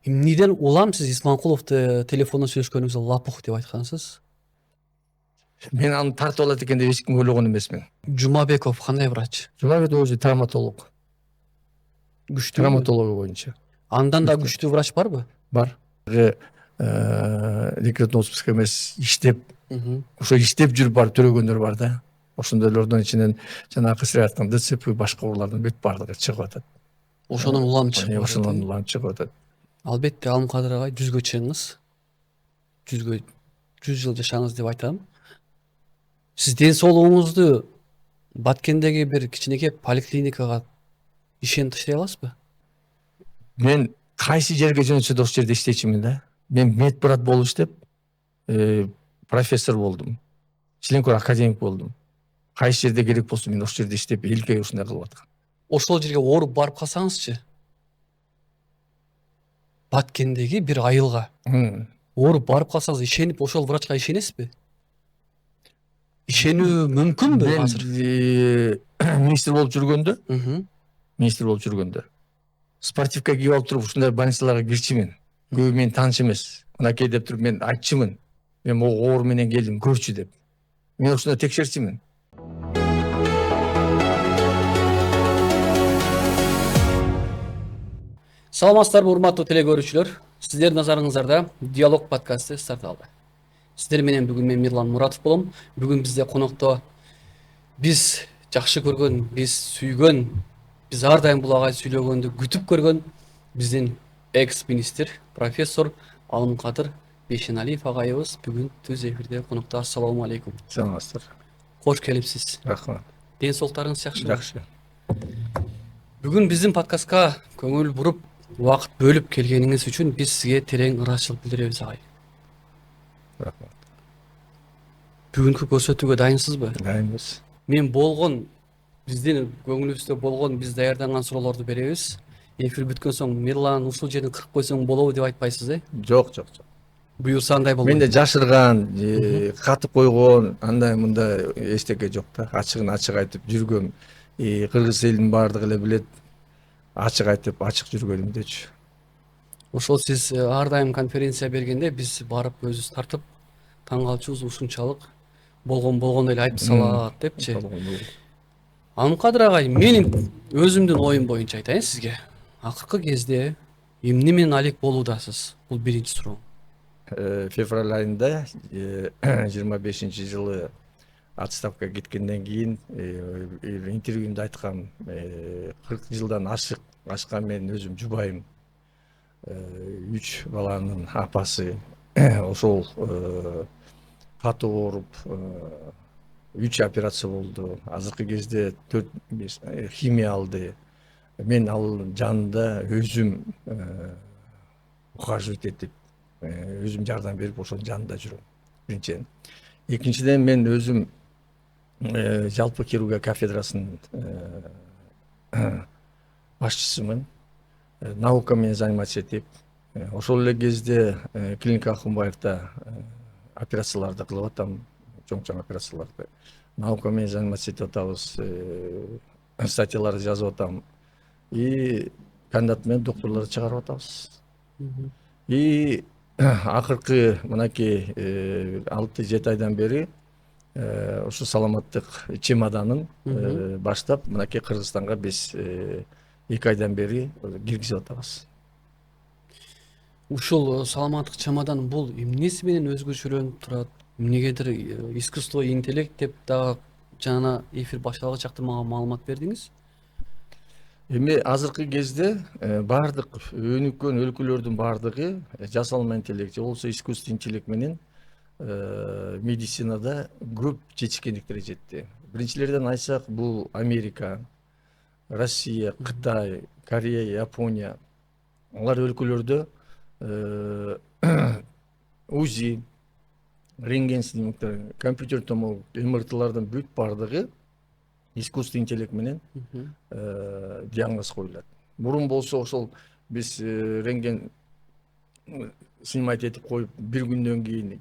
Эмнеден улам сиз Исманкуловду телефондон сүйлөшкөнүңүздө лапух деп айткансыз? Мен аны тартып алат экен деп эч ким ойлогон эмесмин. Жумабеков кандай врач? Жумабеков өзү травматолог. Күчтүүбү? Травматология боюнча. Андан да күчтүү врач барбы? Бар. Декретный отпуск эмес иштеп, ошо иштеп жүрүп барып төлөгөндөр бар да. Ошондойлордун ичинен жанагы сиз айткан ДЦП башка оорулардын бүт баардыгы чыгып атат. Ошонун улам чыгып атат. Ошонун улам чыгып атат. Албетте Алымкадыр агай 100гө чыгыңыз. 100 жыл жашаңыз деп айтам. Сиз ден соолугуңузду Баткендеги бир кичинекей поликлиникага ишенип таштай аласызбы? Мен кайсы жерге жөнөтсө да ошол жерде иштечимин да. Мен медбрат болуп иштеп, профессор болдум. Членкор академик болдум. Кайсы жерде керек болсо мен ошол жерде иштеп, элге ушундай кылып аткам. Ошол жерге ооруп барып калсаңызчы? Баткендеги бир айылга ооруп барып калсаңыз ишенип ошол врачка ишенесизби? Ишенүү мүмкүнбү азыр? Министр болуп жүргөндө, спортивка кийип алып туруп ушундай больницаларга кирчимин. Көбү мени тааныш эмес. Мынакей деп туруп мен айтчымын. Мен могу оору менен келдим, көрчү деп. Мен ушундай текшерчимин. Саламатсыздарбы урматтуу теле көрүүчүлөр? Сиздердин назарыңыздарда Диалог подкасты старт алды. Сиздер менен бүгүн мен Мирлан Муратов болом. Бүгүн бизде конокто биз жакшы көргөн, биз сүйгөн, биз ар дайым бул агай сүйлөгөндү күтүп көргөн биздин экс-министр, профессор Алымкадыр Бейшеналиев агайыбыз бүгүн түз эфирде конокто. Ассаламу алейкум. Саламатсыздар. Кош келипсиз. Рахмат. Ден соолуктарыңыз жакшыбы? Жакшы. Бүгүн биздин подкастка көңүл буруп, убакыт бөлүп келгениңиз үчүн биз сизге терең ыраазычылык билдиребиз агай. Рахмат. Бүгүнкү көрсөтүүгө дайынсызбы? Дайынбыз. Мен биздин көңүлүбүздө болгон, биз даярданган суроолорду беребиз. Эфир бүткөн соң Мирлан ушул жерин кырып койсоң болобу деп айтпайсыз, Жок. Буюрса андай болот. Менде жашырган, катып койгон, андай мындай эчтеке жок да. Ачыгын ачык айтып жүргөм. Кыргыз элинин баардыгы эле билет. Ачык айтып, ачык жүргөнүмдөчү. Ошол сиз ар дайым конференция бергенде биз барып өзүбүз тартып, таң калчубуз, ушунчалык болгондой эле айтып салат депчи. Алымкадыр агай, менин өзүмдүн оюм боюнча айтайын сизге. Акыркы кезде эмне менен алек болуудасыз? Бул биринчи суроо. Февраль айында 25-жылы отставкага кеткенден кийин интервьюмда айткам, 40 жылдан ашкан мен өзүм жубайым, 3 баланын апасы, ошол катуу ооруп 3 операция болду. Азыркы кезде 4-5 химия алды. Мен ал жанында өзүм ухаживать этип, өзүм жардам берип ошонун жанында жүрөм. Биринчиден. Экинчиден мен өзүм жалпы хирургия кафедрасынын башчысымын. Наука менен заниматься этип, ошол эле кезде клиника Акунбаевда операцияларды кылып атам, чоң операцияларды. Наука менен заниматься этип атабыз, статьяларды жазып атам. И кандидат менен докторлорду чыгарып атабыз. И акыркы мынакей 6-7 айдан бери ушу саламаттык чемоданын баштап мынакей Кыргызстанга биз 2 айдан бери киргизип атабыз. Ушул саламаттык чемодан бул эмнеси менен өзгөчөлөнүп турат? Эмнегедир искусство интеллект деп дагы жана эфир башталган чакта мага маалымат бердиңиз. Эми азыркы кезде баардык өнүккөн өлкөлөрдүн баардыгы жасалма интеллект же болбосо искусственный интеллект менен медицинада көп жетишкендиктерге жетти. Биринчилерден айтсак, бул Америка, Россия, Кытай, Корея, Япония. Алар өлкөлөрдө УЗИ, рентген снимоктор, компьютер томограф, МРТлардын бүт баардыгы искусственный интеллект менен диагноз коюлат. Мурун болсо ошол биз рентген снимать этип коюп, бир күндөн кийин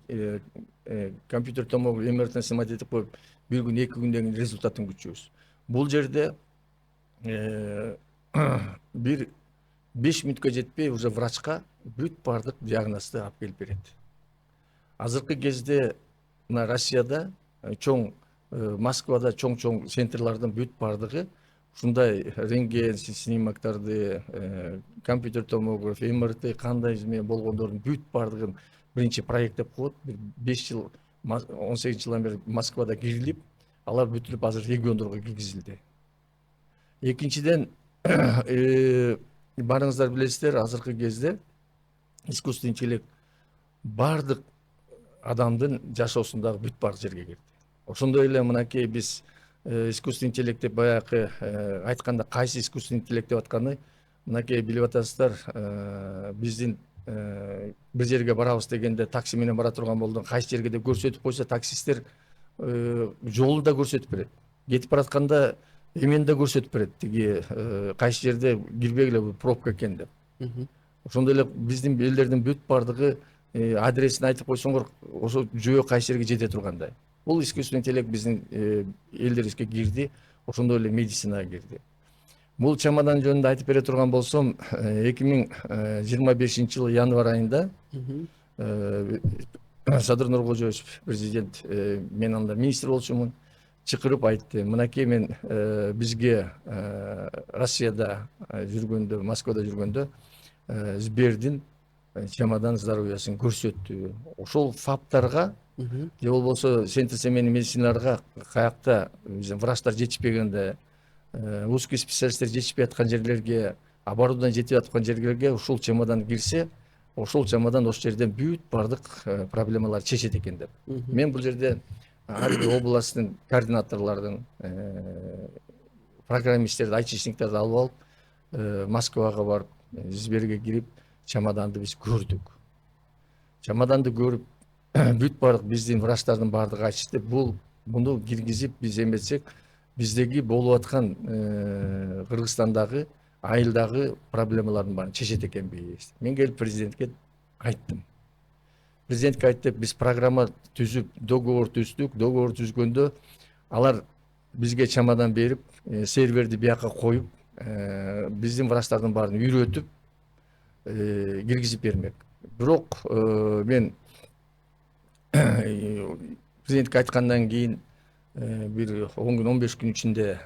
компьютер томограф, МРТ снимать этип коюп, бир күн, 2 күндөн кийин результатын күтчүбүз. Бул жерде бир 5 мүнөткө жетпей уже врачка бүт баардык диагнозду алып келип берет. Азыркы кезде мына Россияда чоң Москвада чоң центрлардын бүт баардыгы ушундай рентген снимоктарды, компьютер томография, МРТ кандай менен болгондордун бүт баардыгын биринчи проект деп коет. 5 жыл 18 жылдан бери Москвада кирилип, алар бүтүрүп азыр региондорго киргизилди. Экинчиден барыңыздар билесиздер, азыркы кезде искусственный интеллект баардык адамдын жашоосундагы бүт баардык жерге кирди. Ошондой эле мынакей биз искусственный интеллект деп баягы айтканда кайсы искусственный интеллект деп атканы, мынакей билип атасыздар, биздин бир жерге барабыз дегенде такси менен бара турган болдун кайсы жерге деп көрсөтүп койсо, таксисттер жолду да көрсөтүп берет. Кетип баратканда эмени да көрсөтүп берет. Тиги кайсы жерде кирбегиле, бул пробка экен деп. Ошондой эле биздин элдердин бүт баардыгы адресин айтып койсоңор, ошо жөө кайсы жерге жете тургандай. Бул искусственный интеллект биздин элдерибизге кирди, ошондой эле медицинага кирди. Бул чамадан жөнүндө айтып бере турган болсом, 2025 жылы январь айында Садыр Нуркожоевич президент, мен анда министр болчумун, чакырып айтты, мынакей мен бизге Россияда жүргөндө, Москвада жүргөндө Сбердин чемодан здоровьясын көрсөттү. Ошол фаптарга же болбосо центр семейный медициналарга каякта врачтар жетишпегенде, узкий специалисттер жетишпей аткан жерлерге, оборудование жетип аткан жерлерге ушул чемодан кирсе, ошол чемодан ошол жерден бүт баардык проблемаларды чечет экен деп. Мен бул жерде ар бир областтын координаторлордун, программисттерди, айтишниктерди алып алып, Москвага барып, Сберге кирип, чемоданды биз көрдүк. Чемоданды көрүп, бүт баардык биздин врачтардын баардыгы айтышты, муну киргизип биз эметсек, биздеги болуп аткан Кыргызстандагы айылдагы проблемалардын баарын чечет экенбиз. Мен келип президентке айттым. Президентке айтып, биз программа түзүп, договор түздүк. Договор түзгөндө алар бизге чемодан берип, серверди бияка коюп, биздин врачтардын баарын үйрөтүп, киргизип бермек. Бирок мен президентке айткандан кийин бир 10 күн, 15 күн ичинде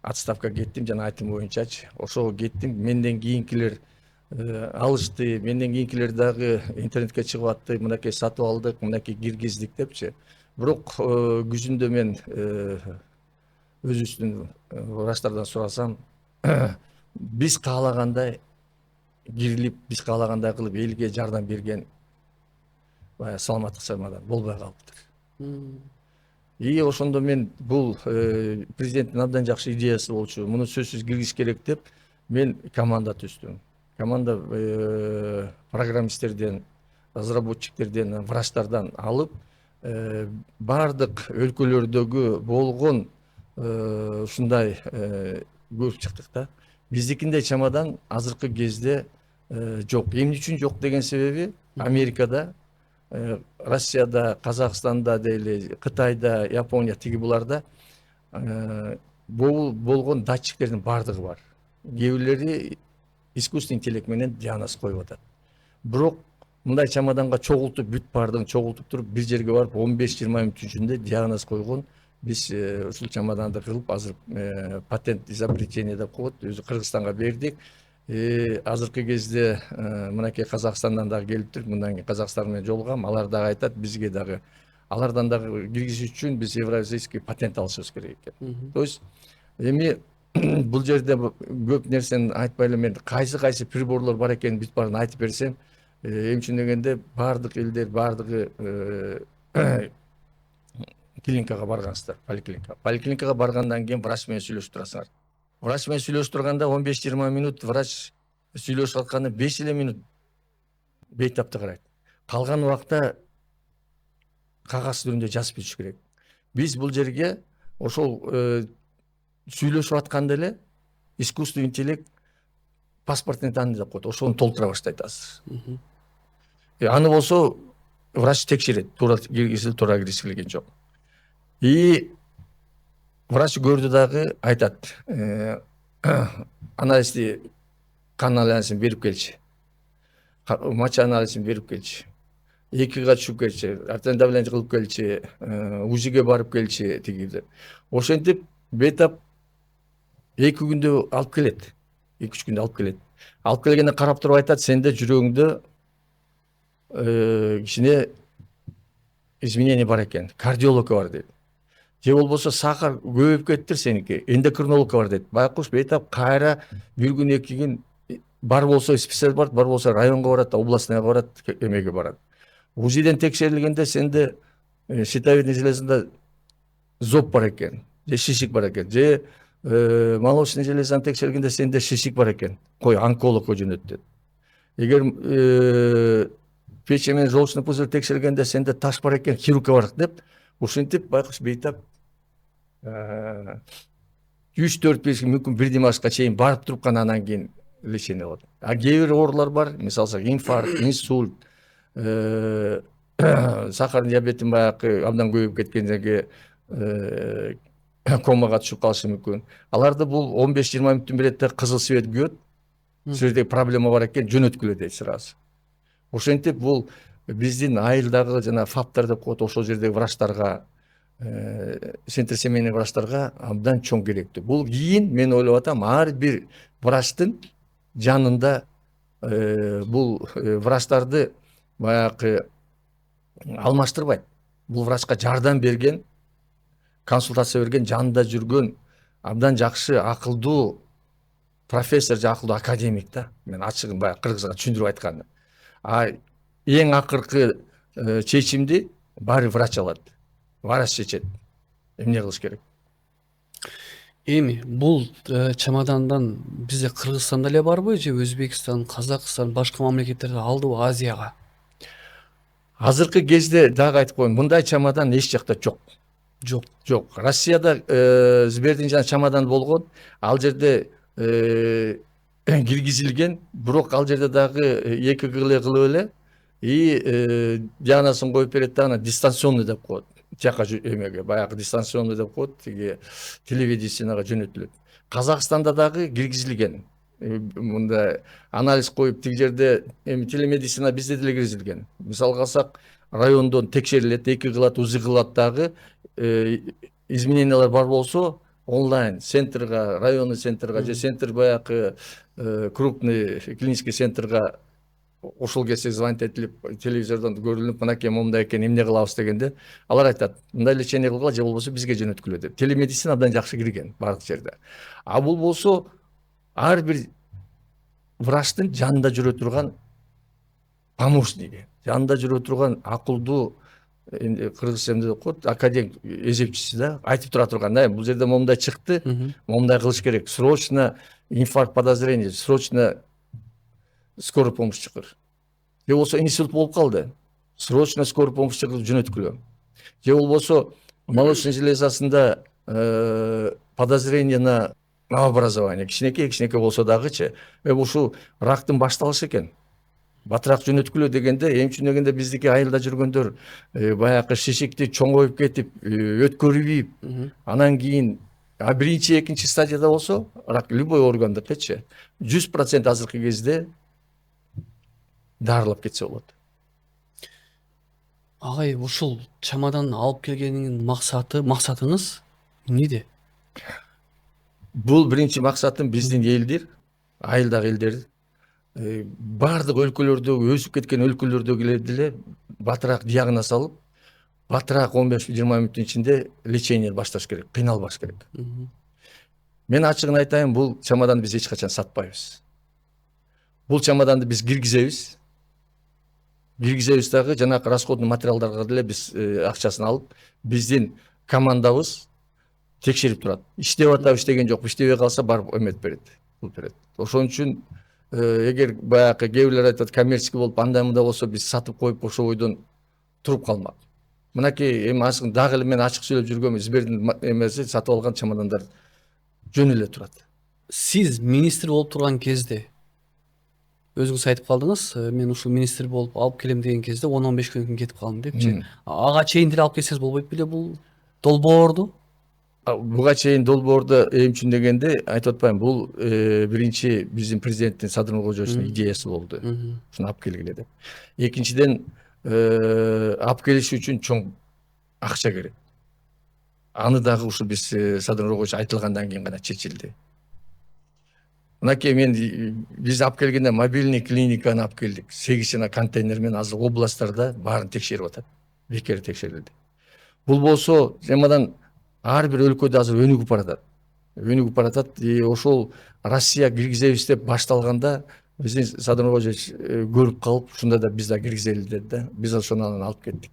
отставка кеттим, жана айтым боюнчачы. Ошого кеттим. Менден кийинкилер алышты, менден кийинкилер дагы интернетке чыгып атты, мынакей сатып алдык, мынакей киргиздик депчи. Бирок күзүндө мен өзүбүздүн врачтардан сурасам, биз каалагандай кирилип, биз каалагандай кылып элге жардам берген баягы саламаттык чемодан болбой калыптыр. И ошондо мен бул президенттин абдан жакшы идеясы болчу, муну сөзсүз киргизиш керек деп мен команда түздүм. Команда программисттерден, разработчиктерден, врачтардан алып, баардык өлкөлөрдөгү болгон ушундай көрүп чыктык да. Биздикиндей чемодан азыркы кезде жок. Эмне үчүн жок деген себеби, Америкада, Россияда, Казакстанда дейли, Кытайда, Япония тиги буларда болгон датчиктердин баардыгы бар. Кээ бирлери искусственный интеллект менен диагноз коюп атат. Бирок мындай чемоданга чогултуп, бүт баардыгын чогултуп туруп, бир жерге барып 15-20 мүнөт ичинде диагноз койгон. Биз ушул чемоданды кылып, азыр патент изобретение деп коет, өзү Кыргызстанга бердик. Азыркы кезде мынакей Казакстандан дагы келиптир, мындан кийин Казакстан менен жолугам, алар дагы айтат, бизге дагы алардан дагы киргизиш үчүн биз евразийский патент алышыбыз керек экен. То есть эми бул жерде көп нерсени айтпай эле мен кайсы приборлор бар экенин бүт баарын айтып берсем, эмне үчүн дегенде баардык элдер, баардыгы клиникага баргансыздар, поликлиникага баргандан кийин врач менен сүйлөшүп турасыңар. Врач менен сүйлөшүп турганда 15-20 мүнөт врач сүйлөшүп атканда 5 эле мүнөт бейтапты карайт. Калган убакта кагаз түрүндө жазып бериш керек. Биз бул жерге ошол сүйлөшүп атканда эле искусственный интеллект паспортный данные деп коет, ошону толтура баштайт азыр. Аны болсо врач текшерет, туура киргизил, туура киргизилген жок. И врач көрдү дагы айтат, анализди кан анализин берип келчи, моча анализин берип келчи, 2 түшүп келчи, артериалдык давление кылып келчи, УЗИге барып келчи тигиде. Ошентип бейтап 2 күндө алып келет. 2-3 күндө алып келет. Алып келгенде карап туруп айтат, сенде жүрөгүңдө кичине изменение бар экен, кардиологка бар дейт. Же болбосо сахар көбөйүп кетиптир сеники, эндокринологка бар дейт. Байкуш бейтап кайра бир күн 2 күн бар болсо специалист барат, бар болсо районго барат, областныйга барат, эмеге барат. УЗИден текшерилгенде сенде щитовидный железында зоб бар экен, же шишик бар экен, же молочный железаны текшергенде сенде шишик бар экен. Кой онкологко жөнөтүп. Эгер печень менен желчный пузырь текшергенде сенде таш бар экен, хирургка барат деп, ушинтип байкуш бейтап 3-4-5 мүмкүн 1 димашка чейин барып туруп гана анан кийин лечение алат. А кээ бир оорулар бар, мисалы инфаркт, инсульт, сахар диабетин баягы абдан көбөйүп кеткенден кийин комага түшүп калышы мүмкүн. Аларды бул 15-20 мүнөттүн беретте кызыл свет күйөт. Бул жерде проблема бар экен, жөнөткүлө дейт сразу. Ошентип бул биздин айылдагы жана фаптар деп коет, ошол жердеги врачтарга, семейный врачтарга абдан чоң керектүү. Бул кийин мен ойлоп атам, ар бир врачтын жанында бул врачтарды баягы алмаштырбайт. Бул врачка жардам берген, консультация берген, жанында жүргөн абдан жакшы, акылдуу профессор же акылдуу академик да. Мен ачыгын баягы кыргызга түшүндүрүп айтканда. А эң акыркы чечимди баары врач алат. Врач чечет. Эмне кылыш керек? Эми бул чамадандан бизде Кыргызстанда эле барбы же Өзбекстан, Казакстан, башка мамлекеттерде алдыбы Азияга? Азыркы кезде дагы айтып коеюн, мындай чамадан эч жакта жок. Жок. Россияда Сбердин жана чамадан болгон, ал жерде киргизилген, бирок ал жерде дагы 2 кылы кылып эле и диагнозун коюп берет да, аны дистанционный деп коет. Жака эмеге, баягы дистанционный деп коет, тиги телемедицинага жөнөтүлөт. Казакстанда дагы киргизилген. Мында анализ коюп тиги жерде телемедицина бизде деле киргизилген. Мисалга алсак, райондон текшерилет, 2 кылат, УЗИ кылат дагы, изменениялар бар болсо онлайн центрга, районный центрга же центр баягы крупный клинический центрга ошол кезде звонить этилип, телевизордон көрүнүп, мынакей момундай экен, эмне кылабыз дегенде, алар айтат, мындай лечение кылгыла же болбосо бизге жөнөткүлө деп. Телемедицина абдан жакшы кирген бардык жерде. А бул болсо ар бир врачтын жанында жүрө турган помощниги, жанында жүрө турган акылдуу, кыргызча эмне деп коет, академик эсепчиси да, айтып тура турган, бул жерде момундай чыкты, момундай кылыш керек, срочно инфаркт подозрение, срочно скорый помощь чакыр. Же болбосо инсульт болуп калды, срочно скорый помощь чакырып жөнөткүлө. Же болбосо молочный железасында подозрение на новообразование, кичинекей болсо дагычы, ушул рактын башталышы экен. Батыраак жөнөткүлө дегенде, эмчүн дегенде биздики айылда жүргөндөр баягы шишикти чоңоюп кетип, өткөрүп, анан кийин биринчи, экинчи стадияда болсо, рак любой органдыкычы 100% азыркы кезде дарылап кетсе болот. Агай, ушул чамадан алып келгениңин максатыңыз эмнеде? Бул биринчи максатым биздин элдер, айылдагы элдер, бардык өлкөлөрдөгү, өсүп кеткен өлкөлөрдөгү деле батыраак диагноз алып, батыраак 15-20 мүнөттүн ичинде лечение башташ керек, кыйналбаш керек. Мен ачыгын айтайын, бул чамадан биз эч качан сатпайбыз. Бул чамаданды биз киргизебиз дагы, жанагы расходный материалдарга деле биз акчасын алып, биздин командабыз текшерип турат. Иштеп атабы, иштеген жокпу, иштебей калса барып эметип берет. Ошон үчүн эгер баягы кээ бирлер айтат, коммерческий болуп андай-мындай болсо, биз сатып коюп ошол ойдон туруп калмак. Мынакей эми дагы эле мен ачык сүйлөп жүргөм, Сбердин эмеси сатып алган чамадандар жөн эле турат. Сиз министр болуп турган кезде өзүңүз айтып калдыңыз, мен ушул министр болуп алып келем деген кезде 10-15 күнүн кетип калдым депчи. Ага чейин деле алып келсеңиз болбойт беле бул долбоорду? буга чейин долбоордо эмчиндегенде айтып атпайм, бул биринчи биздин президенттин Садыр Нуркожоевичтин идеясы болду. Ушуну алып келгиле деп. Экинчиден, алып келиш үчүн чоң акча керек. Аны дагы ушу биз Садыр Нуркожоевич айтылгандан кийин гана чечилди. Мынакей биз алып келгенде мобильный клиниканы алып келдик. 8 жана контейнер менен азыр областтарда баарын текшерип атат. Бекер текшерилди. Бул болсо жамадан ар бир өлкөдө азыр өнүгүп баратат. Өнүгүп баратат. Ошол Россия киргизебиз деп башталганда биздин Садыр Нуркожоевич көрүп калып, ушунда да биз да киргизели деди да. Биз ошону анан алып кеттик.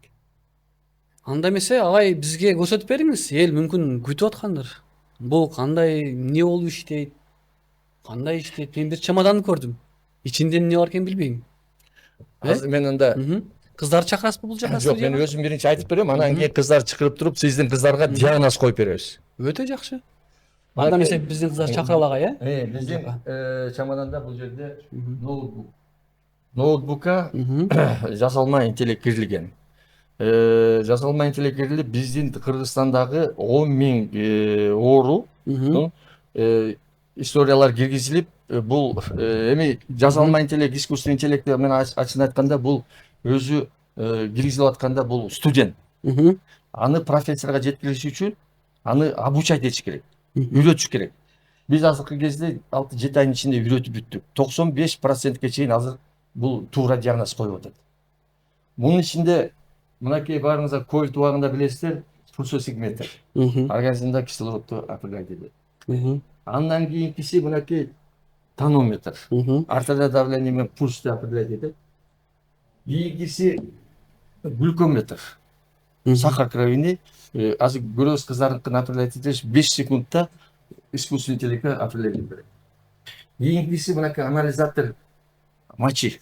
Анда эмесе агай бизге көрсөтүп бериңиз. Эл мүмкүн күтүп аткандыр. Бул кандай, эмне болуп иштейт? Кандай иштейт? Мен бир чемоданды көрдүм. Ичинде эмне бар экенин билбейм. Азыр мен анда Кыздар чакырасызбы бул жака? жок, мен өзүм биринчи айтып берем, анан кийин кыздар чакырып туруп сиздин кыздарга диагноз коюп беребиз. Өтө жакшы. Анда эмесе биздин кыздар чакыралы агай, Биздин чемоданда бул жерде ноутбукка жасалма интеллект кирилген. Жасалма интеллект кирилип, биздин Кыргызстандагы 10.000 оорунун историялар киргизилип, бул эми жасалма интеллект, искусственный интеллект менен ачык айтканда бул өзү киргизилип атканда бул студент. Аны профессорго жеткириш үчүн аны обучать этиш керек, үйрөтүш керек. Биз азыркы кезде 6-7 айдын ичинде үйрөтүп бүттүк. 95%ке чейин азыр бул туура диагноз коюп атат. Мунун ичинде мынакей баарыңыздар ковид убагында билесиздер, пульсосигметр. Организмде кислородду определять этет. Андан кийинкиси мынакей тонометр. Артериалдык давление менен пульсту определять этет. Кийинкиси глюкометр. Сахар кровини. Азыр көрөбүз кыздардыкын определять этиш 5 секундта искусственный интеллектке определять этет. Кийинкиси мынакей анализатор мочи.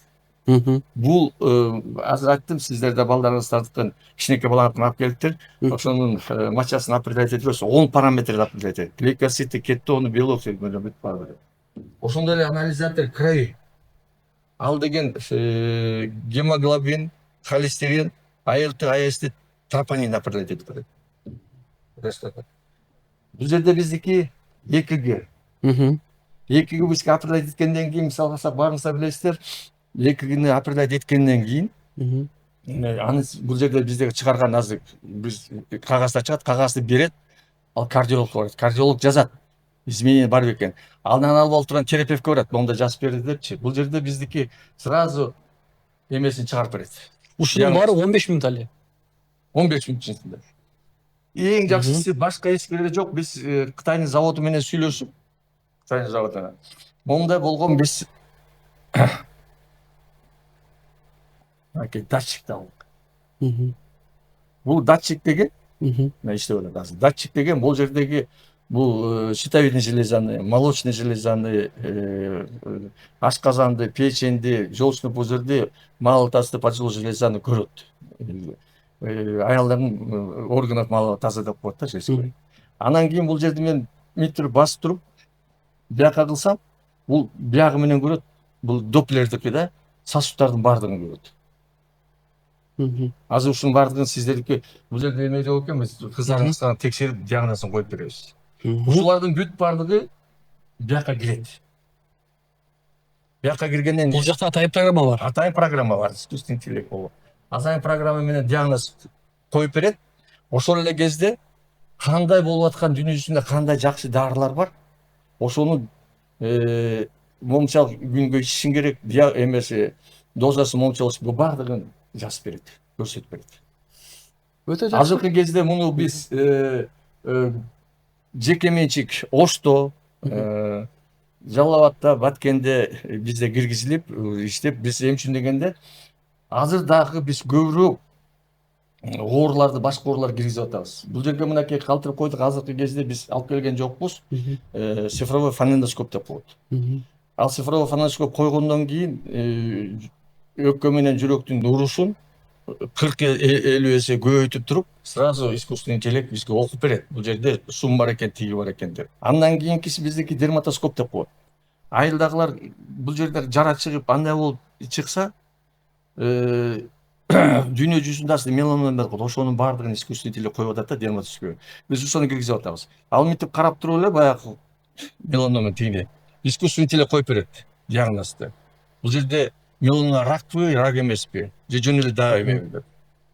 Бул азыр айттым, сиздер да балдарыңыздардыкын кичинекей балаңардыкын алып келиптир. Ошонун мочасын определять этебиз, 10 параметрди определять этет. Гликосиди, кетону, белок секилдүү бүт бар. Ошондой эле анализатор крови. Ал деген гемоглобин, холестерин, АЛТ, АСТ, тропонин определять этет. Бул жерде биздики ЭКГ. ЭКГ бизге определять эткенден кийин, мисалы алсак, баарыңыздар билесиздер, ЭКГни определять эткенден кийин аны бул жерде биздеги чыгарган азыр биз кагазда чыгат, кагазды берет, ал кардиологко барат. Кардиолог жазат. Изменение бар бекен. Андан алып алып турган терапевтке барат. Монда жазып берди депчи. Бул жерде биздики сразу эмесин чыгарып берет. Ушунун баары 15 мүнөт эле. 15 мүнөт ичинде. Эң жакшысы башка эч жерде жок. Биз Кытайдын заводу менен сүйлөшүп, Кытайдын заводуна. Монда болгон биз датчикти алдык. Бул датчик деген, мен иштеп атат азыр. Датчик деген бул жердеги бул щитовидный железаны, молочный железаны, ашказанды, печенди, желчный пузырьды, мал тазды, поджелудочный железаны көрөт. Аялдардын органов мал таза деп коет да, жеспей. Анан кийин бул жерде мен миттирип басып туруп, бияка кылсам, бул биягы менен көрөт, бул доплердики да, сосудтардын баардыгын көрөт. Азыр ушунун баардыгын сиздердики бул жерде эме жок экенбиз, кыздарыңызга текшерип диагнозун коюп беребиз. Ушулардын бүт баардыгы бияка кирет. Бияка киргенден Бул жакта атайын программа бар. Атайын программа бар, искусственный интеллект болот. Атайын программа менен диагноз коюп берет. Ошол эле кезде кандай болуп аткан дүйнө жүзүндө кандай жакшы дарылар бар, ошону момчал күнгө ичишиң керек, эмеси дозасы момчалыш, бул баардыгын жазып берет, көрсөтүп берет. Өтө жакшы. Азыркы кезде муну биз жеке менчик Ошто, Жалал Абадта, Баткенде бизде киргизилип иштеп, биз эмчүн дегенде азыр дагы биз көбүрөөк ооруларды, башка оорулар киргизип атабыз. Бул жерге мынакей калтырып койдук, азыркы кезде биз алып келген жокпуз. Цифровой фонендоскоп деп коет. Ал цифровой фонендоскоп койгондон кийин өкпө менен жүрөктүн урушун 40-50 эсе көбөйтүп туруп, сразу искусственный интеллект бизге окуп берет. Бул жерде сум бар экен, тиги бар экен деп. Андан кийинкиси биздики дерматоскоп деп коет. Айылдагылар бул жерде жара чыгып, андай болуп чыкса, дүйнө жүзүндө аслында меланомен бар, ошонун баардыгын искусственный интеллект коюп атат да дерматоскопия. Биз ошону киргизип атабыз. Ал мынтип карап туруп эле баягы меланомен тигине искусственный интеллект коюп берет диагнозду. Бул жерде меланома ракпы, рак эмеспи, же жөн эле дагы эмеби деп.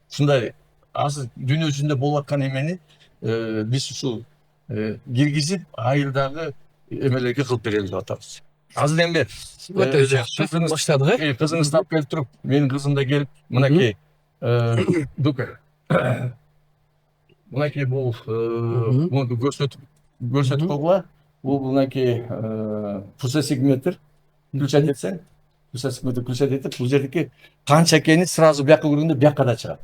Ушундай азыр дүйнө жүзүндө болуп аткан эмени биз ушул киргизип айылдагы эмелерге кылып берели деп атабыз. Азыр эми Өтө жакшы. Баштадык, кызыңыз тап келип туруп, менин кызым да келип, мынакей дука. Мынакей бул муну көрсөтүп койгула. Бул мынакей пульсосигметр включать этсең, пульсосигметр включать этип, бул жердики канча экени сразу бияка көргөндө бияка да чыгат.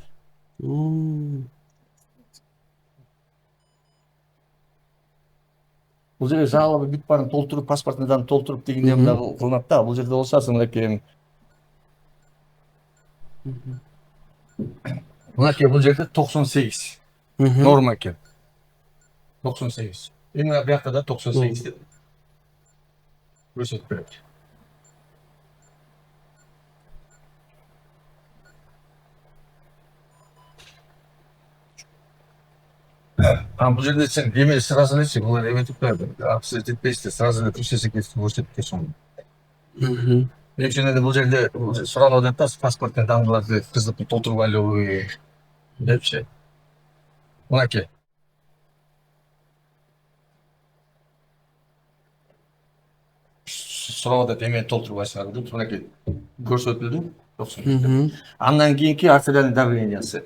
Бул жерде жалобы бүт баарын толтуруп, паспортный данный толтуруп дегендем дагы кылынат да. Бул жерде болсо мынакей бул жерде 98 норма экен. 98. Эми биякта да 98 деп көрсөтүп берет. Бул жерде сен эме сразу элечи, бул эметип берди. Абсолютно жетпейсиз, сразу эле пульсосик көрсөтүп кетсең. Экинчиден бул жерде суранып атат да, паспорттун данныйларды кызып толтуруп алуу депчи. Мынакей. Сурап атат эмени толтуруп алсаңар деп, мынакей көрсөтүлдү. Андан кийинки артериальный давлениясы.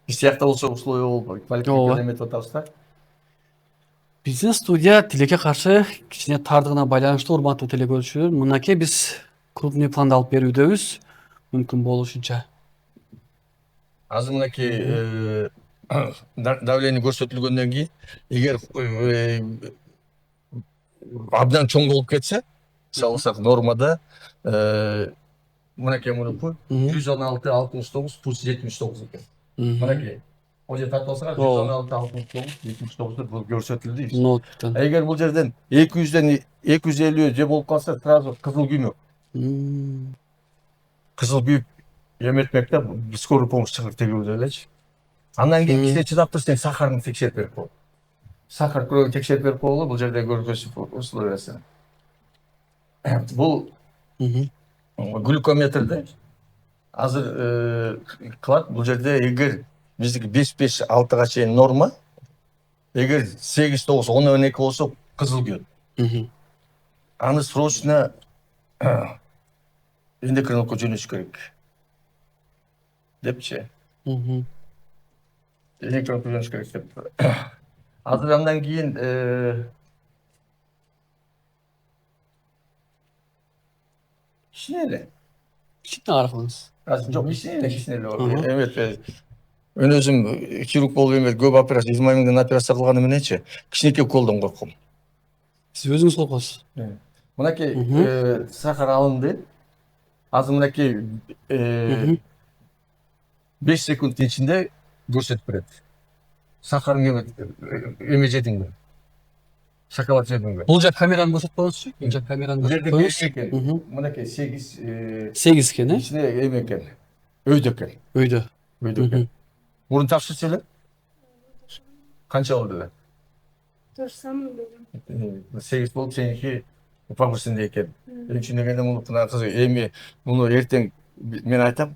Биз сиякта болсо условия болуп квалификация эметип атабыз да. Биздин студия тилекке каршы кичине тардыгына байланыштуу, урматтуу телекөрүүчүлөр. Мынакей биз крупный планда алып берүүдөбүз, мүмкүн болушунча. Азыр мынакей давление көрсөтүлгөндөн кийин, эгер абдан чоң болуп кетсе, салсак нормада мынакей мунуку 116/69 пульс 79 экен. Мынакей. О жерде тартып алсаңар 116/69 79 бул көрсөтүлдү. Ноттон. Эгер бул жерден 200ден 250 же болуп калса, сразу кызыл күймөк. Кызыл күйүп эметмек да, скорый помощь чыгып тегибиз элечи. Андан кийин кичине чыдап турсаң сахарын текшерип берип коет. Сахар көрөгүн текшерип берип койгула, бул жерде көргөзүп условиясы. Бул глюкометрде азыр кылат. Бул жерде эгер биздики 5-6га чейин норма, эгер 8-9, 10-12 болсо кызыл күйөт. Аны срочно эндокринологко жөнөтүш керек депчи. Эндокринологко жөнөтүш керек деп. Азыр андан кийин кичине эле. Кичине караңыз. Азыр жок, кичине эле. Эмет, мен өзүм хирург болуп эмес, көп операция, 20 миңден операция кылганы мененчи, кичинекей уколдон корком. Сиз өзүңүз коркосуз. Мынакей сахар алынды. Азыр мынакей 5 секундтун ичинде көрсөтүп берет. Сахарың эме жедиңби? Шоколад жедиңби? Бул жак камераны көрсөтпөңүзчү? Бул жак камераны көрсөтпөңүз. Мынакей 8 экен, кичине эме экен. Өйдө экен. Өйдө экен. Мурун тапшырчы эле? Канча болду эле? 8 болуп, сеники повышенный экен. Үчүн дегенде муну эми муну эртең мен айтам,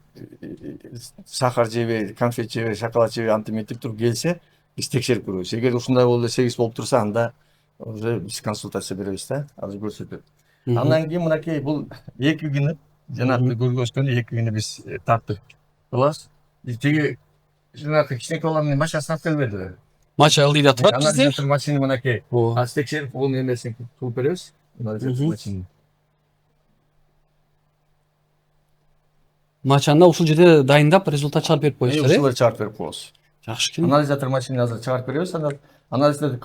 сахар жебей, конфет жебей, шоколад жебей, антимитип туруп келсе, биз текшерип көрөбүз. Эгер ушундай болуп эле 8 болуп турса, анда уже биз консультация беребиз да, азыр көрсөтөт. Андан кийин мынакей бул 2 күнү, жанагы көргөзгөндө 2 күнү биз тарттык. Кылабыз. Тиги жанагы кичинекей баланын машинасын алып келбедиби? Мача ылдыйда турат бизде. Анализатор машина мынакей. Аз текшерип, бул эмесин кылып беребиз. Анализатор машина. Мачанда ушул жерде дайындап, результат чыгарып берип коесуздар, Ушулар чыгарып берип коебуз. Жакшы экен. Анализатор машина азыр чыгарып беребиз, анда анализде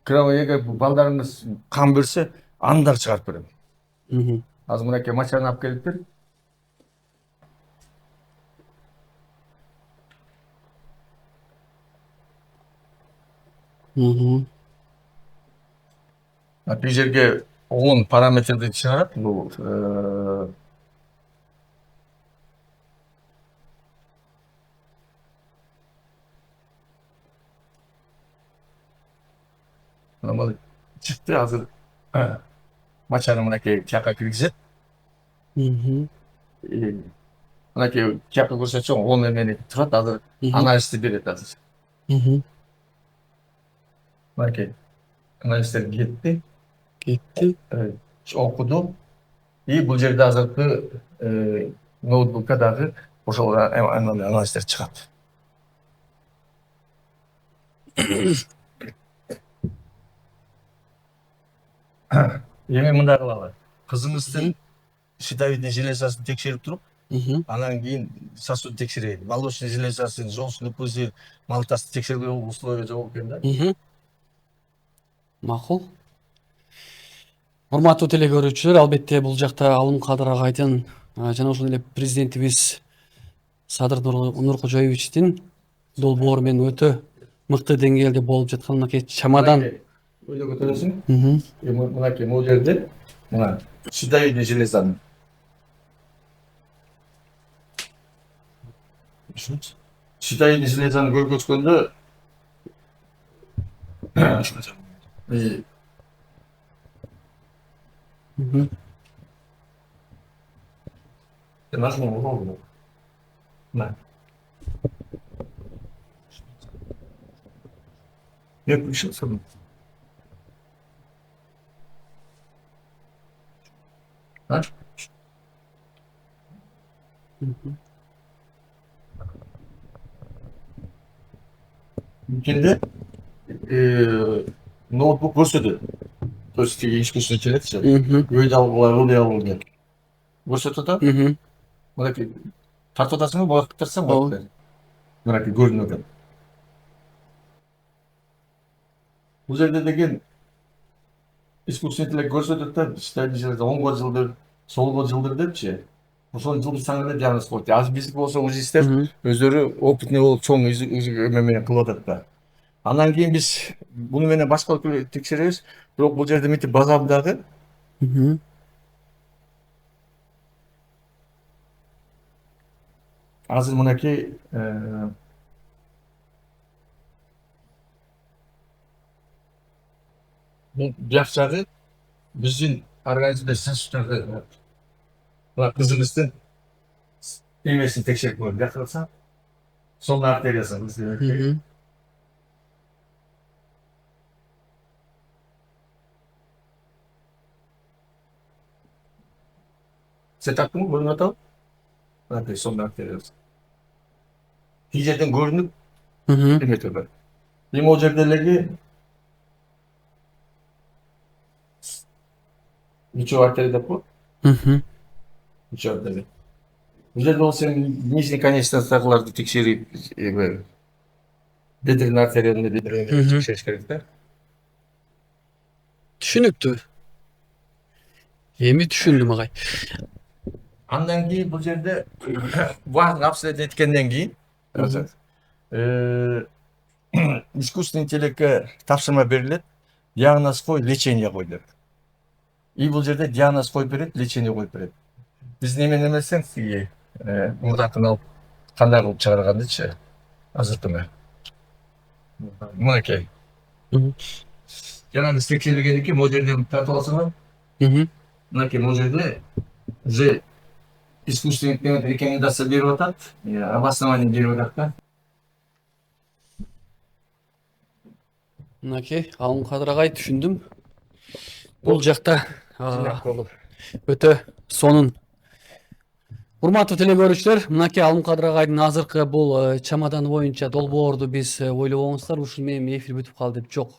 кровоеге балдарыңыз кан берсе, анда чыгарып берем. Азыр мынакей мачаны алып келиптир. Мгм. Бул жерге 10 параметрди чыгарат. Бул нормал чыкты азыр. Мачаны мынакей жакка киргизет. Мгм. Мынакей жакка көрсөтсөң 10 эмени турат азыр. Мгм. Анализди берет азыр. Мгм. Мынакей анализдер кетти. Кетти. Окуду. И бул жерде азыркы ноутбукка дагы ошол анализдер чыгат. Эми мындай кылалы. Кызыңыздын щитовидный железасын текшерип туруп, Мгм. анан кийин сосуд текшерейин. Молочный железасын, желчный пузырь, малтасын текшергенге условия жок экен да. Мгм. Макул. Урматтуу теле көрүүчүлөр, албетте бул жакта Алым Кадыр агайдын жана ошол эле президентибиз Садыр Нуркожоевичтин долбоору менен өтө мыкты деңгээлде болуп жаткан мынакей чамадан. Öyle götürürsün. Мгм. Mınaki modelde buna щитовидный железаны. Щитовидный железаны көргөзгөндө Мгм. нажмем ровно. На. Я включился. А? Мгм. Şimdi ноутбук көрсөтөт. То есть искусственный интеллект же. Мгм. Өйдө алгылар, ылдый алгылар. Көрсөтөт да. Мгм. Мынакей тартып атасың, багып тарсаң Ооба. болот. Мынакей көрүнүп экен. Бул жерде деген искусственный интеллект көрсөтөт да, щитовидный железа оңго жылдыр, солго жылдыр депчи. Ошол жылдыр саңында диагноз коет. Азыр биздики болсо УЗИстер Мгм. өздөрү опытный болуп чоң эме менен кылып атат да. Андан кийин биз буну менен башкалык текшеребиз. Бирок бул жерде мынтип базам дагы Мгм. азыр мынакей бияк жагы биздин организмде сосудтарды мына кызыңыздын эмесин текшерип көрүп бияка кылсаң сол артериясын Мгм. сен таптыңбы көрүнүп атабы? Мынакей сол артериясы. Кей жерден көрүнүп Мгм. эметип атат. Эми могу жерде элеги ничего артерия деп коет. Мгм. Ничего артерия. Бул жерде болсо сен нижний конечностьтагыларды текшерип бедренный артерияны текшериш керек да. Түшүнүктүү. Эми түшүндүм агай. Андан кийин бул жерде баарын обследовать эткенден кийин Мгм. искусственный интеллектке тапшырма берилет. Диагноз кой, лечение кой деп. И бул жерде диагноз коюп берет, лечение коюп берет. Биз немен эмесең тиги мурдакын алып кандай кылып чыгаргандычы азыркыны. Мынакей. Мгм. Жанагы текшерилгенден кийин могу жерден тартып алсаң, Мгм. мынакей могу жерде уже искусственный интеллект рекомендация берип атат, обоснование берип атат да. Мынакей Алым Кадыр агай түшүндүм. Бул жакта өтө сонун. Урматтуу теле көрүүчүлөр, мынакей Алым Кадыр агайдын азыркы бул чамадан боюнча долбоорду биз ойлобоңуздар, ушул менен эфир бүтүп калды деп жок.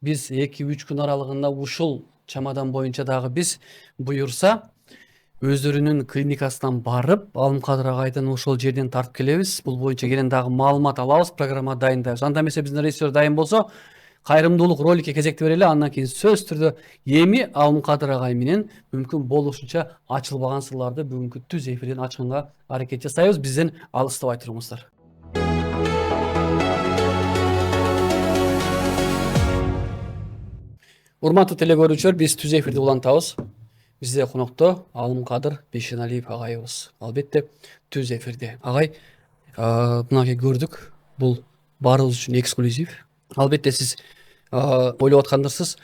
Биз 2-3 күн аралыгында ушул чамадан боюнча дагы биз буюрса өздөрүнүн клиникасынан барып, Алым Кадыр агайдан ошол жерден тартып келебиз. Бул боюнча кенен дагы маалымат алабыз, программа дайындайбыз. Анда эмесе биздин режиссер дайын болсо, кайрымдуулук роликке кезекти берели. Андан кийин сөзсүз түрдө эми Алым Кадыр агай менен мүмкүн болушунча ачылбаган сырларды бүгүнкү түз эфирден ачканга аракет жасайбыз. Бизден алыстабай туруңуздар. Урматтуу телекөрүүчүлөр, биз түз эфирди улантабыз. Бизде конокто Алымкадыр Бейшеналиев агайыбыз. Албетте түз эфирде. Агай, мынакей көрдүк. Бул баарыбыз үчүн эксклюзив. Албетте сиз ойлоп аткандарсыз.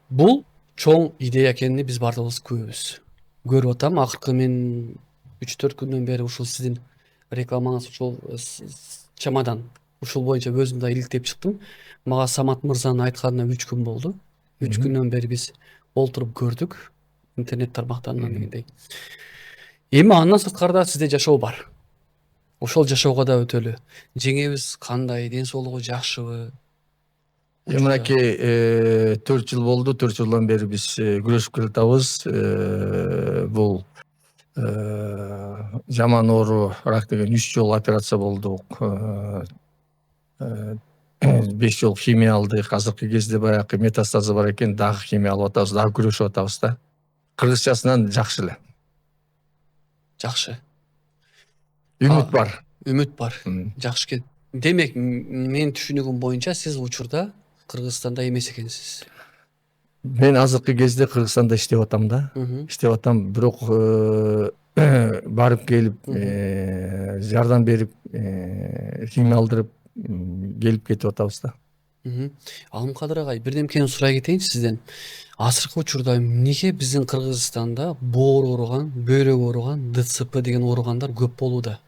Бул чоң идея экенин биз баардыгыбыз күбүбүз. Көрүп атам, акыркы мен 3-4 күндөн бери ушул сиздин рекламаңыз ушул чамадан ушул боюнча өзүм да иликтеп чыктым. Мага Самат мырзанын айтканына 3 күн болду. 3 күндөн бери биз олтуруп көрдүк интернет тармактарынан дегендей. Эми андан сырткары сизде жашоо бар. Ошол жашоого да өтөлү. Жеңебиз кандай, ден соолугу жакшыбы? Мынакей 4 жыл болду. 4 жылдан бери биз күрөшүп келатабыз. Бул жаман оору рак деген 3 жолу операция болдук. 5 жол химия алдык. Азыркы кезде баягы метастазы бар экен, дагы химия алып атабыз, дагы күрөшүп атабыз да. Кыргызчасынан жакшы эле. Жакшы. Үмүт бар. Үмүт бар. Жакшы экен. Демек, менин түшүнүгүм боюнча сиз учурда Кыргызстанда эмес экенсиз. Мен азыркы кезде Кыргызстанда иштеп атам да. Иштеп атам, бирок барып келип жардам берип, химия алдырып келип кетип атабыз да. Алымкадыр агай, бирдемкени сурай кетейин сизден. Азыркы учурда эмнеге биздин Кыргызстанда боор ооруган, бөйрөк ооруган, ДЦП деген ооругандар көп болууда?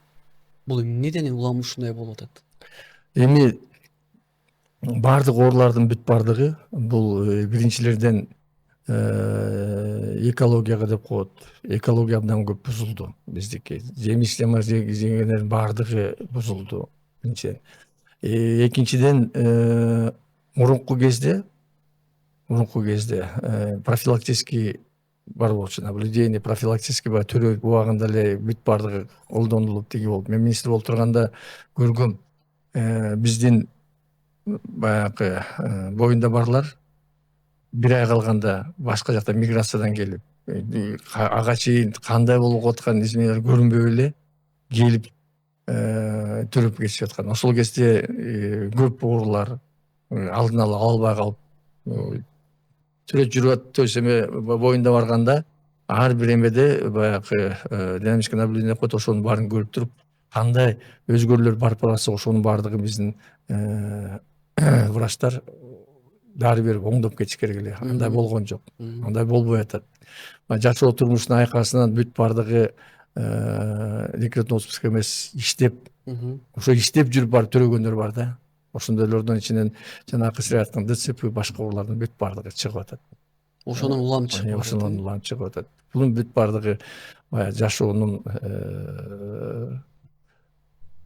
Бул эмнеден улам ушундай болуп атат? Эми бардык оорулардын бүт бардыгы бул биринчилерден экологияга деп коет. Экология абдан көп бузулду биздики. Жемиш жемиштердин бардыгы бузулду биринчиден. Экинчиден мурунку кезде профилактический бар болчу, наблюдение, профилактический бар төрөп убагында эле бүт бардыгы колдонулуп тиги болуп. Мен министр болуп турганда көргөм, биздин баягы боюнда барлар бир ай калганда башка жакта миграциядан келип, ага чейин кандай болуп аткан изменелер көрүнбөй эле келип төрөп кетишип аткан. Ошол кезде көп оорулар алдын ала албай калып сүрөт жүрүп атты, боюнда барганда ар бир эмеде баягы динамический наблюдение коет, ошонун баарын көрүп туруп, кандай өзгөрүүлөр барып барса ошонун баардыгы биздин врачтар дары берип оңдоп кетиш керек эле. Андай болгон жок. Андай болбой атат. Жашоо турмушунун айкасынан бүт бардыгы декретный отпуск эмес, иштеп, ошо иштеп жүрүп барып төрөгөндөр бар да. Ошондойлордун ичинен жанагы сиз айткан ДЦП, башка оорулардын бүт бардыгы чыгып атат. Ошонун улам чыгып атат. Ошонун улам чыгып атат. Бунун бүт бардыгы баягы жашоонун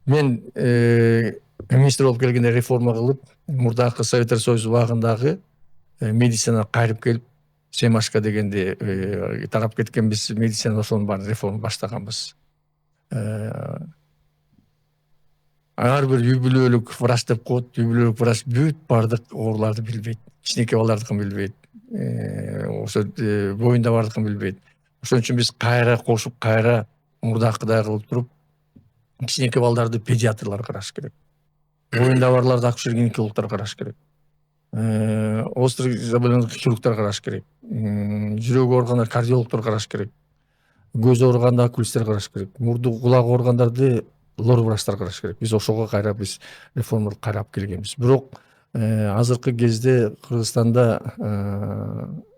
мен министр болуп келгенде реформа кылып, мурдагы Советтер Союзу убагындагы медицина кайрып келип, Семашко дегенде тарап кеткен биз медицина ошонун баарын реформа баштаганбыз. Ар бир үй бүлөлүк врач деп коет, үй бүлөлүк врач бүт бардык ооруларды билбейт, кичинекей балдардыкын билбейт, ошо боюнда бардыкын билбейт. Ошон үчүн биз кайра кошуп, кайра мурдакыдай кылып туруп, кичинекей балдарды педиатрлар караш керек. Боюнда барларды акушер-гинекологдор караш керек. Острый заболевание хирургтар караш керек. Жүрөгү ооругандар кардиологдор караш керек. Көз ооруганда окулисттер караш керек. Мурду, кулак ооругандарды лор врачтар караш керек. Биз ошого кайра биз реформа карап келгенбиз. Бирок азыркы кезде Кыргызстанда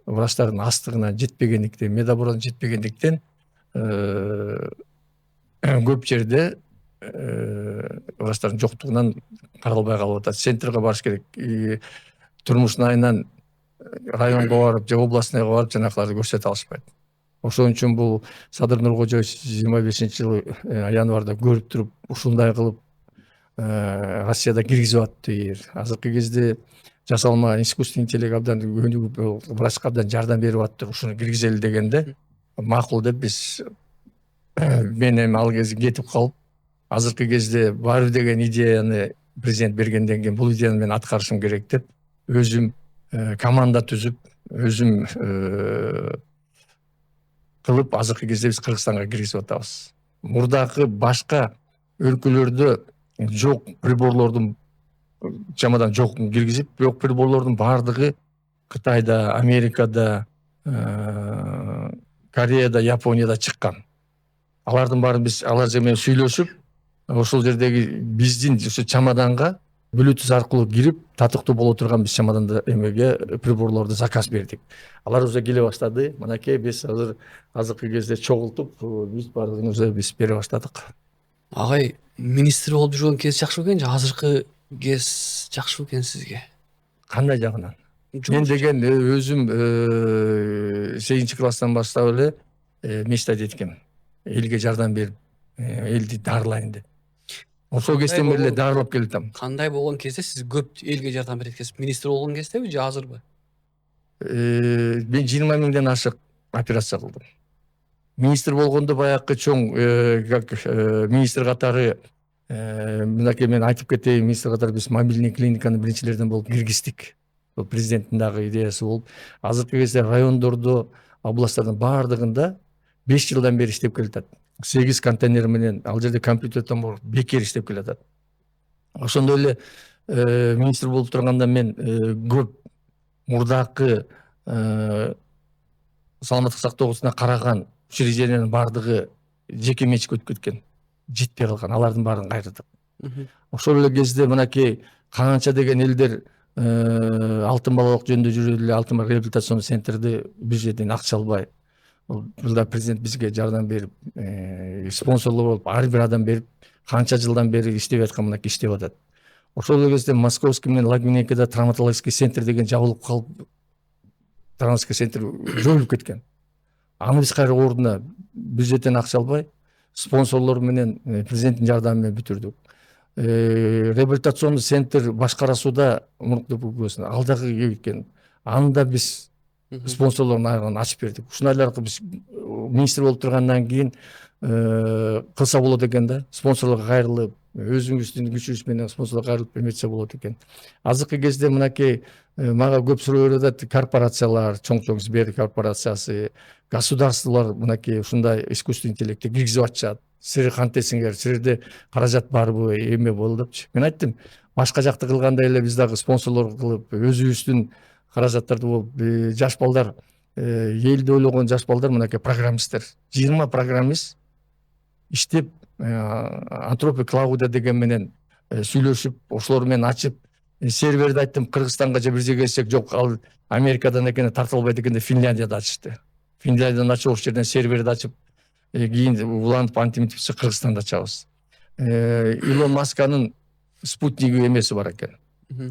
врачтардын астыгына жетпегендиктен, медоборона жетпегендиктен көп жерде врачтардын жоктугунан каралбай калып атат. Центрге барыш керек. Турмуштун айынан районго барып же областныйга барып жанакыларды көрсөтө алышпайт. Ошон үчүн бул Садыр Нуркожоевич 25-жылы январда көрүп туруп, ушундай кылып Россияда киргизип атты. Азыркы кезде жасалма искусственный интеллект абдан врачка абдан жардам берип атты. Ушуну киргизели дегенде макул деп биз мен эми ал кезде кетип калып, азыркы кезде бар деген идеяны президент бергенден кийин бул идеяны мен аткарышым керек деп өзүм команда түзүп, өзүм кылып азыркы кезде биз Кыргызстанга киргизип атабыз. Мурдагы башка өлкөлөрдө жок приборлордун чамадан жокун киргизип, бирок приборлордун баардыгы Кытайда, Америкада, Кореяда, Японияда чыккан. Алардын баарын биз алар менен сүйлөшүп, ошол жердеги биздин ошо чамаданга Bluetooth аркылуу кирип, татыктуу боло турган биз чамаданда эмеге приборлорду заказ бердик. Алар уже келе баштады. Мынакей биз азыркы кезде чогултуп, бүт баардыгын уже биз бере баштадык. Агай, министр болуп жүргөн кез жакшы экен же азыркы кез жакшы экен сизге? Кандай жагынан? Мен деген өзүм 8-класстан баштап эле мечтать эткем. Элге жардам берип, элди дарылайын деп. Ошол кезден бери эле дарылап келатам. Кандай болгон кезде сиз көп элге жардам берет экенсиз? Министр болгон кездеби же азырбы? Мен 20 миңден ашык операция кылдым. Министр болгондо баягы чоң как министр катары мынакей мен айтып кетейин, министр катары биз мобильный клиниканы биринчилерден болуп киргиздик. Бул президенттин дагы идеясы болуп, азыркы кезде райондордо, областтардын баардыгында 5 жылдан бери иштеп келатат. 8 контейнер менен ал жерде компьютер томор бекер иштеп келатат. Ошондой эле министр болуп турганда мен көп мурдакы саламаттык сактоосуна караган учреждениянын баардыгы жеке менчикке өтүп кеткен. Жетпей калган, алардын баарын кайрдык. Ошол эле кезде мынакей канча деген элдер алтын балалык жөнүндө жүрүп эле алтын балалык реабилитацион центрди бюджеттен акча албай, жылда президент бизге жардам берип, спонсорлор болуп, ар бир адам берип, канча жылдан бери иштеп аткан мынакей иштеп атат. Ошол эле кезде Московский менен Лагминекеде травматологический центр деген жабылып калып, травматологический центр жоюлуп кеткен. Аны биз кайра ордуна бюджеттен акча албай, спонсорлор менен президенттин жардамы менен бүтүрдүк. Реабилитационный центр башкарасуда мурунку бүкөсүн ал дагы кеткен. Аны да биз спонсорлордун айрыгын ачып бердик. Ушундайлар аркылуу биз министр болуп тургандан кийин кылса болот экен да, спонсорлорго кайрылып, өзүңүздүн күчүңүз менен спонсорлорго кайрылып эметсе болот экен. Азыркы кезде мынакей мага көп суроо берип атат, корпорациялар, чоң Сбер корпорациясы, государстволор мынакей ушундай искусственный интеллектти киргизип атышат. Силер кантесиңер, силерде каражат барбы, эме болду депчи. Мен айттым, башка жакта кылгандай эле биз дагы спонсорлор кылып, өзүбүздүн каражаттарды болуп, жаш балдар, элди ойлогон жаш балдар мынакей программисттер, 20 программист иштеп, Антропи Клауда деген менен сүйлөшүп, ошолор менен ачып, серверди айттым, Кыргызстанга же бир жерге кетсек, жок, ал Америкадан экени тартылбайт экен деп Финляндияда ачышты. Финляндиядан ачып, ошол жерден серверди ачып, кийин уланып антимитип Кыргызстанда ачабыз. Илон Масканын спутниги эмеси бар экен.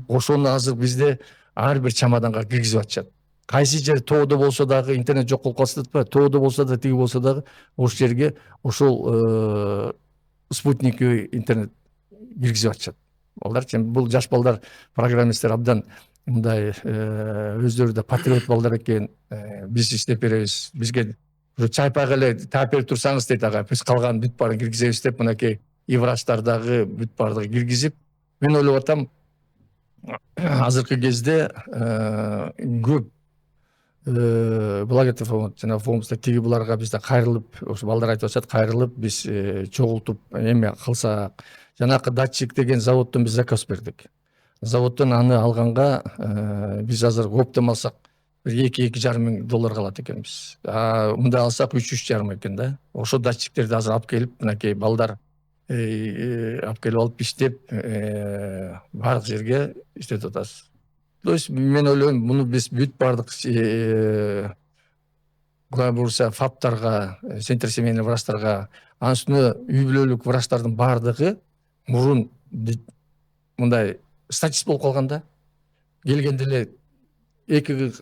Ошону азыр бизде ар бир чамаданга киргизип атышат. Кайсы жер тоодо болсо дагы интернет жок болуп калса да, тоодо болсо да, тиги болсо дагы ошол жерге ошол спутниктүү интернет киргизип атышат. Балдар бул жаш балдар, программисттер абдан мындай өздөрү да патриот балдар экен. Биз иштеп беребиз. Бизге чайпайга эле таап берип турсаңыз дейт, ага, биз калган бүт баарын киргизебиз деп мынакей иврачтар дагы бүт баардыгы киргизип, мен ойлоп атам, азыркы кезде көп благотворительный фонд, жана фондда тиги буларга бизде кайрылып, ошо балдар айтып атышат, кайрылып биз чогултуп эме кылсак, жанакы датчик деген заводдон биз заказ бердик. Заводдон аны алганга биз азыр оптом алсак $2-2,5 миң калат экенбиз. Мында алсак 3-3,5 экен да. Ошо датчиктерди азыр алып келип, мынакей балдар алып келип алып иштеп, бардык жерге иштетип атабыз. То есть мен ойлойм, муну биз бүт бардык кудай буюрса ФАПтарга, центр семейный врачтарга, анын үстүнө үй бүлөлүк врачтардын бардыгы мурун мындай статист болуп калганда, келгенде эле эки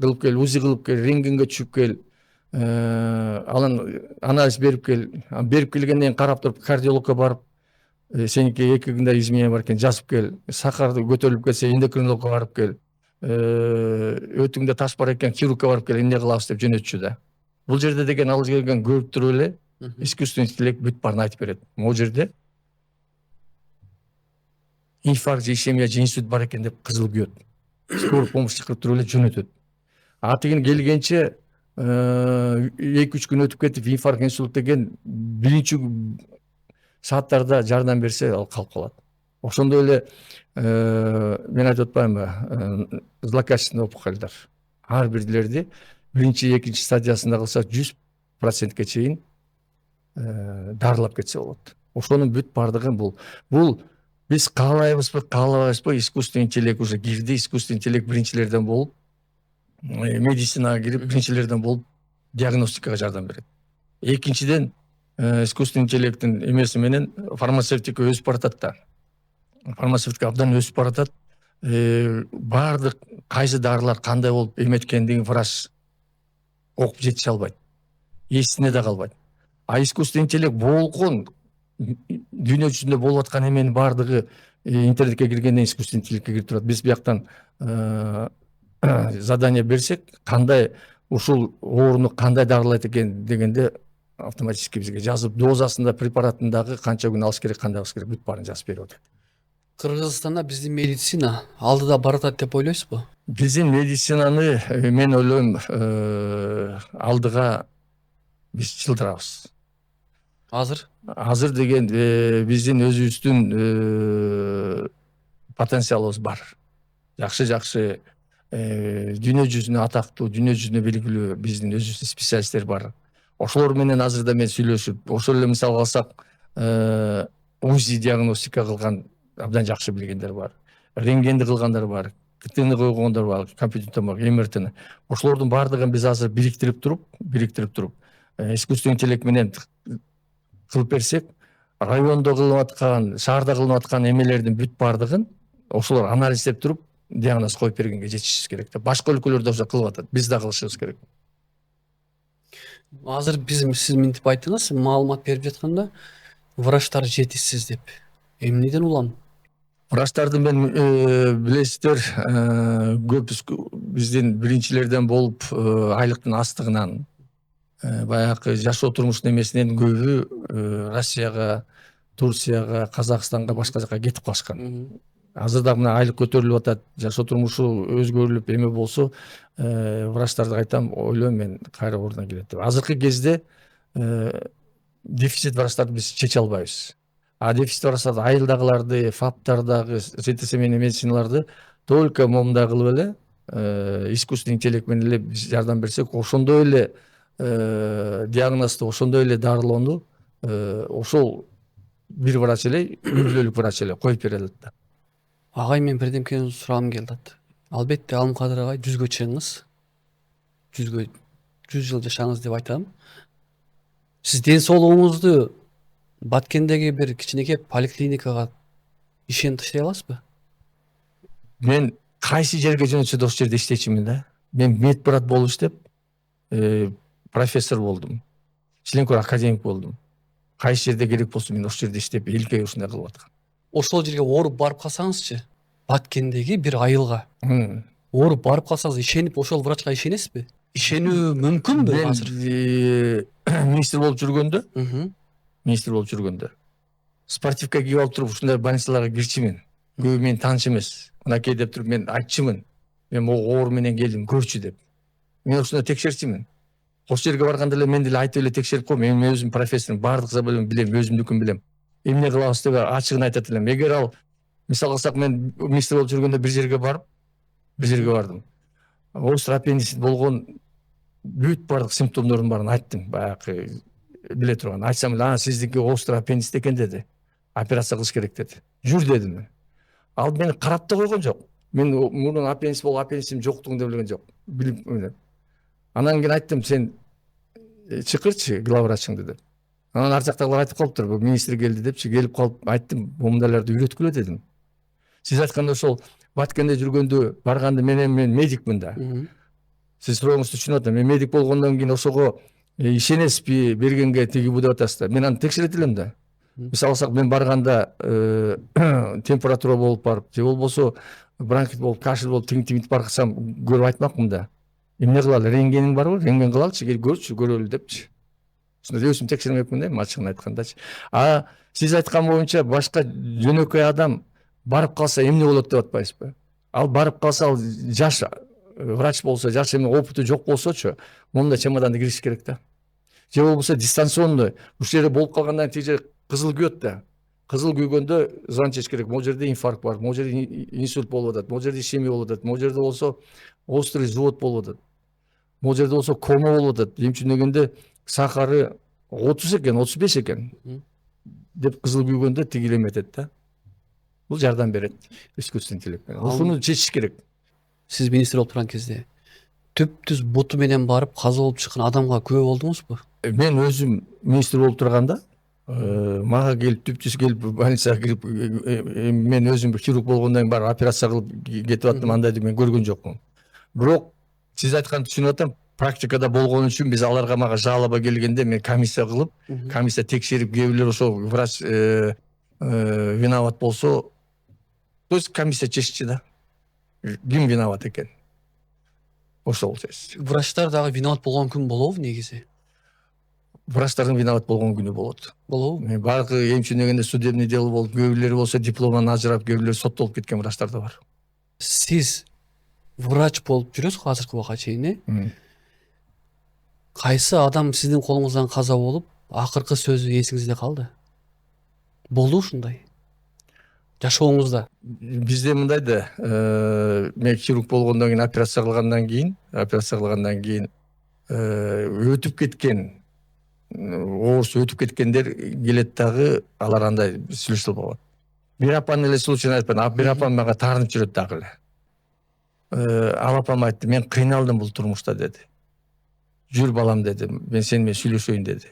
кылып кел, УЗИ кылып кел, рентгенге түшүп кел, анан анализ берип кел, берип келгенден кийин карап туруп кардиологко барып, сеники 2 күндө изменение бар экен, жазып кел, сахарды көтөрүлүп кетсе эндокринологко барып кел, өтүңдө таш бар экен, хирургка барып кел, эмне кылабыз деп жөнөтчү да. Бул жерде деген ал жерге көрүп туруп эле искусственный интеллект бүт баарын айтып берет. Могу жерде инфаркт же ишемия же инсульт бар экен деп кызыл күйөт. Скорый помощь чакырып туруп эле жөнөтөт. Тигин келгенче 2-3 күн өтүп кетип, инфаркт, инсульт деген биринчи сааттарда жардам берсе, ал калып калат. Ошондой эле мен айтып атпаймынбы, злокачественный опухольдор. Ар бирлерди биринчи, экинчи стадиясында кылсак 100%ке чейин дарылап кетсе болот. Ошонун бүт бардыгын бул биз каалайбызбы, каалабайбызбы, искусственный интеллект уже кирди, искусственный интеллект биринчилерден болуп, медицинага кирип биринчилерден болуп диагностикага жардам берет. Экинчиден, искусственный интеллекттин эмеси менен фармацевтика өсүп баратат да. Фармацевтика абдан өсүп баратат. Бардык кайсы дарылар кандай болуп эметкендигин врач окуп жетише албайт. Эсине да калбайт. А искусственный интеллект болгон дүйнө жүзүндө болуп аткан эменин бардыгы интернетке киргенден искусственный интеллектке кирип турат. Биз бияктан задание берсек, кандай ушул ооруну кандай дарылайт экен дегенде автоматически бизге жазып, дозасында, препаратындагы канча күн алыш керек, кандай алыш керек, бүт баарын жазып берип атат. Кыргызстанда биздин медицина алдыда баратат деп ойлойсузбу? Биздин медицинаны мен ойлойм алдыга биз чылдырабыз. Азыр деген биздин өзүбүздүн потенциалыбыз бар. Жакшы дүйнө жүзүнө атактуу, дүйнө жүзүнө белгилүү биздин өзүбүздүн специалисттер бар. Ошолор менен азырда мен сүйлөшүп, ошол эле мисал алсак, УЗИ диагностика кылган абдан жакшы билгендер бар. Рентгенди кылгандар бар, КТны койгондор бар, компьютер томограф, МРТны. Ошолордун бардыгын биз азыр бириктирип туруп, искусственный интеллект менен кылып берсек, райондо кылып аткан, шаарда кылып аткан эмелердин бүт бардыгын ошолор анализдеп туруп, диагноз коюп бергенге жетишибиз керек да. Башка өлкөлөрдө ошо кылып атат, биз да кылышыбыз керек. Азыр сиз мынтип айттыңыз, маалымат берип жатканда врачтар жетишсиз деп. Эмнеден улам? Врачтарды мен билесиздер, көп биздин биринчилерден болуп айлыктын астыгынан, баягы жашоо турмушунун эмесинен көбү Россияга, Турцияга, Казакстанга, башка жака кетип калышкан. Азырда мына айлык көтөрүлүп атат, жашоо турмушу өзгөрүлүп эме болсо, врачтарды айтам, ойлойм мен кайра ордуна келет деп. Азыркы кезде дефицит врачтарды биз чече албайбыз. А дефицит врачтарды айылдагыларды, ФАПтардагы, семейный медициналарды только момундай кылып эле искусственный интеллект менен эле биз жардам берсек, ошондой эле диагнозду, ошондой эле дарылоону ошол бир врач эле, үй-бүлөлүк врач эле коюп бере алат да. Агай, мен бирдемкени сураам келди. Албетте Алымкадыр агай 100гө чыгыңыз. 100 жыл жашаңыз деп айтам. Сиз ден соолугуңузду Баткендеги бир кичинекей поликлиникага ишен таштай аласызбы? Мен кайсы жерге жөнөтсө да ошол жерде иштечимин да. Мен медбрат болуп иштеп, профессор болдум. Членкор академик болдум. Кайсы жерде керек болсо мен ошол жерде иштеп, элге ушундай кылып аткам. Ошол жерге ооруп барып калсаңызчы, Баткендеги бир айылга ооруп барып калсаңыз, ишенип ошол врачка ишенесизби? Ишенүү мүмкүнбү азыр? Министр болуп жүргөндө спортивка кийип алып туруп ушундай больницаларга кирчимин. Көбү мени тааныш эмес. Мынакей деп туруп мен айтчымын. Мен могу оору менен келдим, көрчү деп. Мен ушундай текшертчимин. Ошол жерге барганда эле мен деле айтып эле текшерип коем. Мен өзүм профессорум, баардык заболевание билем, өзүмдүкүн билем. Эмне кылабыз деп ачыгын айтат элем. Эгер ал мисал алсак, мен министр болуп жүргөндө бир жерге бардым. Остеоаппендицит болгон бүт баардык симптомдордун баарын айттым. Баягы биле турган. Айтсам эле, сиздики остеоаппендицит экен деди. Операция кылыш керек деди. Жүр дедим. Ал мени карап да койгон жок. Мен мурун аппендицит болуп, аппендицитим жоктугун деп билген жок. Билип. Анан кийин айттым, сен чыкырчы главврачыңды деп. Анан ар жактагылар айтып калыптыр, бул министр келди депчи, келип калып айттым, момундайларды үйрөткүлө дедим. Сиз айтканда ошол Баткенде жүргөндө барганда мен медикмин да. Сиз сурооңузду түшүнүп атам. Мен медик болгондон кийин ошого ишенесизби бергенге тигибу деп атасыздар. Мен аны текшерет элем да. Мисалы алсак, мен барганда температура болуп барып, же болбосо бронхит болуп, кашель болуп, тигинтип барсам, көрүп айтмакмын да. Эмне кылалы? Рентгениң барбы? Рентген кылалычы, кел көрчү, көрөлү депчи. Ушундай өзүм текшермекмин да, ачыгын айткандачы. А сиз айткан боюнча башка жөнөкөй адам барып калса эмне болот деп атпайсызбы? Ал барып калса, ал жаш врач болсо, жаш эме опыту жок болсочу, момундай чемоданды кириш керек да. Же болбосо дистанционный, ушул жерде болуп калгандан кийин тиги жер кызыл күйөт да. кызыл күйгөндө зан чечиш керек. Могул жерде инфаркт бар, могул жерде инсульт болуп атат, могул жерде ишемия болуп атат, могул жерде болсо острый живот болуп атат, могул жерде болсо кома болуп атат. Эмчүндегенде сахары 30 экен, 35 экен деп кызыл күйгөндө тиги эметет да. Бул жардам берет искусственный интеллект менен. Ушуну чечиш керек. Сиз министр болуп турган кезде түп-түз буту менен барып каза болуп чыккан адамга күбө болдуңузбу? Мен өзүм министр болуп турганда мага келип түп-түз келип больницага кирип мен өзүм хирург болгондон кийин барып операция кылып кетип аттым, андайды мен көргөн жокмун. Бирок сиз айтканды түшүнүп атам. Практикада болгон үчүн биз аларга мага жалоба келгенде мен комиссия кылып, комиссия текшерип, кээ бирлер ошол врач виноват болсо, то есть комиссия чечти да. Ким виноват экен? Ошол чечти. Врачтар дагы виноват болгон күн болобу негизи? Врачтардын виноват болгон күнү болот. Болобу? Баары эмчүндегенде судебный дело болуп, кээ бирлери болсо дипломдон ажырап, кээ бирлери соттолуп кеткен врачтар да бар. Сиз врач болуп жүрөсүз азыркы убакка чейин, кайсы адам сиздин колуңуздан каза болуп, акыркы сөзү эсиңизде калды? Болду ушундай жашооңузда? Бизде мындай да, мен хирург болгондон кийин операция кылгандан кийин өтүп кеткен, оорусу өтүп кеткендер келет дагы, алар андай сүйлөшүп болот. Бир апанын эле случайын айтпайм, бир апам мага таарынып жүрөт дагы эле. Ал апам айтты, мен кыйналдым бул турмушта деди. Жүр балам деди, мен сени менен сүйлөшөйүн деди.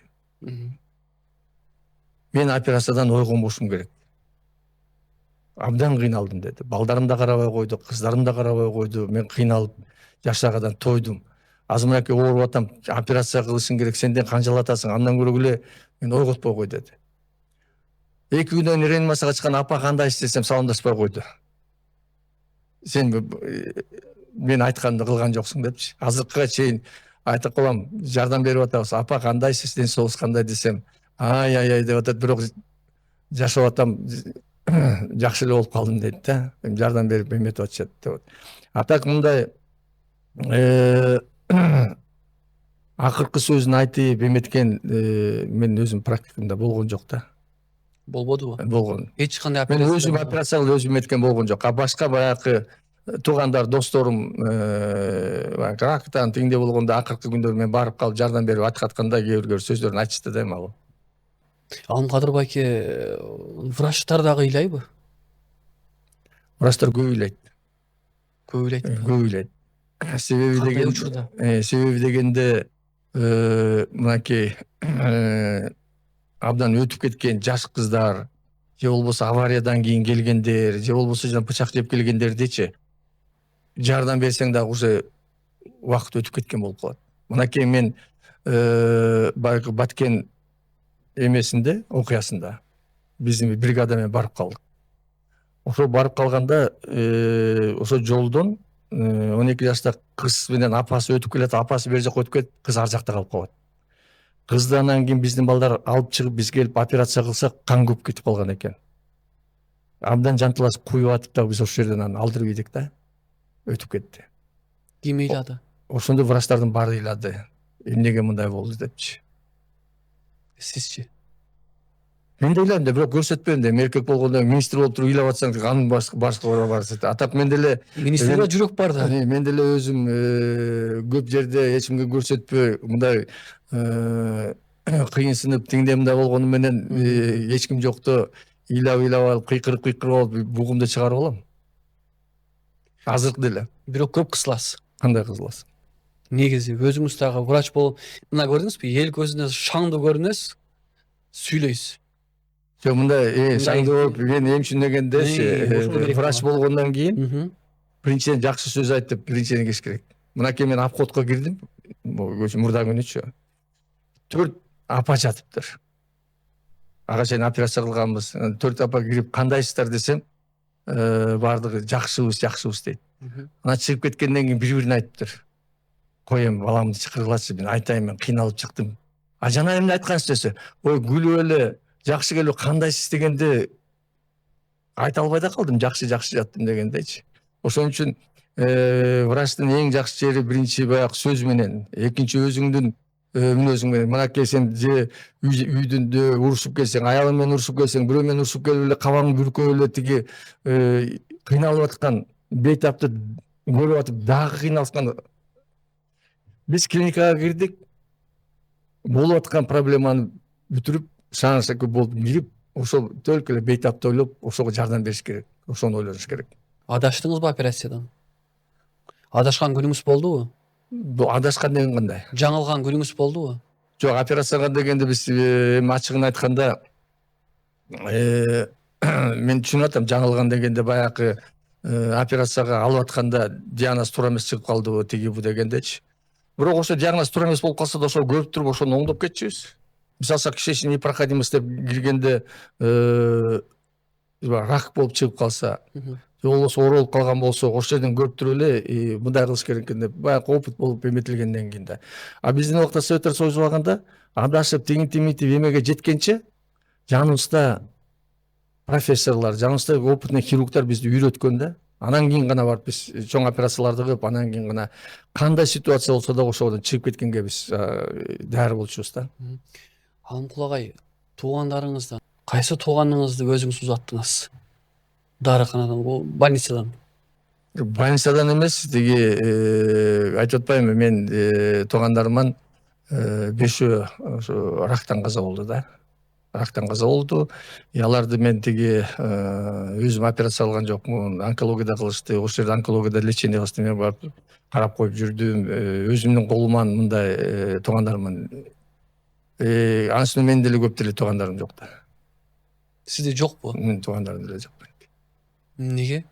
Мен операциядан ойгонбошум керек. Абдан кыйналдым деди. Балдарым да карабай койду, кыздарым да карабай койду. Мен кыйналып жашагадан тойдум. Азыр мынакей ооруп атам, операция кылышың керек, сенден канжалатасың, андан көрө эле мен ойготпой кой деди. 2 күндөн кийин реанимацияга чыккан апа кандайсыз десем, саламдаспай койду. Сен мен айтканды кылган жоксуң депчи. Азыркыга чейин айтып калам, жардам берип атабыз. Апа кандайсыз, ден соолугуңуз кандай десем, ай деп атат, бирок жашап атам, жакшы эле болуп калдым дейт да. Жардам берип эметип атышат деп. А так мындай акыркы сөзүн айтып эметкен мен өзүм практикамда болгон жок да. Болбодубу? Болгон. Эч кандай Мен операция? өзүм операция кылып өзүм эметкен болгон жок. А башка баягы туугандар, досторум рактан тиңде болгондо акыркы күндөр мен барып калып жардам берип атканда кээ бир сөздөрүн айтышты да мага. Алымкадыр байке, врачтар дагы ыйлайбы? Врачтар көп ыйлайт. Көп ыйлайт. Көп ыйлайт. Себеби Кандай учурда? Себеби дегенде мынакей абдан өтүп кеткен жаш кыздар, же болбосо авариядан кийин келгендер, же болбосо бычак жеп келгендердичи жардам берсең дагы уже убакыт өтүп кеткен болуп калат. Мынакей мен баягы Баткен эмесинде, окуясында биздин бригада менен барып калдык. Ошо барып калганда ошо жолдон 12 жаштагы кыз менен апасы өтүп келет, апасы бери жакка өтүп кетип, кыз ар жакта калып калат. Кыздан кийин биздин балдар алып чыгып биз келип операция кылсак, кан көп кетип калган экен. Абдан жантылашып куюп атып да биз ошол жерден аны алдырып ийдик да. Өтүп кетти. Ким ыйлады? Ошондо врачтардын баары ыйлады. Эмнеге мындай болду депчи. Сизчи? Мен да ыйлайм да, бирок көрсөтпөйм да. Эркек болгондо министр болуп туруп ыйлап атсаң, анын башка барсы. Атап мен деле Министрге жүрөк бар да. мен деле өзүм көп жерде эч кимге көрсөтпөй, мындай кыйынсынып тиңде мындай болгону менен эч ким жокто ыйлап алып, кыйкырып алып бугумду чыгарып алам. Азыркы деле. Бирок көп кысыласыз. Кандай кызыласың? Негизи өзүңүз дагы врач болуп, мына көрдүңүзбү, эл көзүнө шаңдуу көрүнөсүз, сүйлөйсүз. Жок, мындай шаңдуу болуп, мен эмчүндегендечи врач болгондон кийин биринчиден жакшы сөз айтып, биринчиден кеш керек. Мынакей мен обходко кирдим, мурда күнүчү. 4 апа жатыптыр. Ага чейин операция кылганбыз. 4 апа кирип, кандайсыздар десем, баардыгы жакшыбыз дейт. Ана чыгып кеткенден кийин бири-бирин айтыптыр. Коем, баламды чакыргылачы, мен айтайын, мен кыйналып чыктым. А жана эмне айткансыз десе, ой, күлүп эле, жакшы келип кандайсыз дегенде айта албай да калдым, жакшы жаттым дегендейчи. Ошон үчүн врачтын эң жакшы жери биринчи баягы сөз менен, экинчи өзүңдүн мүнөзүң менен мынакей сен же үйдүндө урушуп келсең, аялың менен урушуп келсең, бирөө менен урушуп келип эле кабагың бүркөп эле тиги кыйналып аткан бейтапты көрүп атып дагы кыйналышкан. Биз клиникага кирдик, болуп аткан проблеманы бүтүрүп, шааңшакы болуп кирип, ошол только эле бейтапты ойлоп, ошого жардам бериш керек. Ошону ойлонуш керек. Адаштыңызбы операциядан? Адашкан күнүңүз болдубу? Адашкан деген кандай? Жаңылган күнүңүз болдубу? Жок, операцияга дегенде биз эми ачыгын айтканда мен түшүнүп атам, жаңылган дегенде баягы операцияга алып атканда диагноз туура эмес чыгып калдыбы, тигибу дегендечи. Бирок ошо диагноз туура эмес болуп калса да ошо көрүп туруп ошону оңдоп кетчүбүз. Мисалы үчүн кишечная непроходимость деп киргенде рак болуп чыгып калса, же болбосо оор болуп калган болсо, ошол жерден көрүп туруп эле мындай кылыш керек экен деп баягы опыт болуп эметилгенден кийин да. А биздин убакта Советтер Союзу убагында адашып тигинтимитип эмеге жеткенче жаныбызда профессорлор, жаныбызда опытный хирургдар бизди үйрөткөн да. Анан кийин гана барып биз чоң операцияларды кылып, анан кийин гана кандай ситуация болсо да ошодон чыгып кеткенге биз даяр болчубуз да. Алымкул агай, туугандарыңыздан кайсы тууганыңызды өзүңүз узаттыңыз? Дарыканадан, больницадан. Больницадан эмес, тиги айтып атпаймынбы, мен туугандарыман бешөө ошо рактан каза болду да. Рактан каза болду. Аларды мен тиги өзүм операция кылган жокмун, онкологияда кылышты. Ошол жерде онкологияда лечение кылышты, мен барып карап коюп жүрдүм. Өзүмдүн колуман мындай туугандарыман. Анын үстүнө менин деле көп деле туугандарым жок да. Сизде жокпу? Менин туугандарым деле жок. Эмнеге?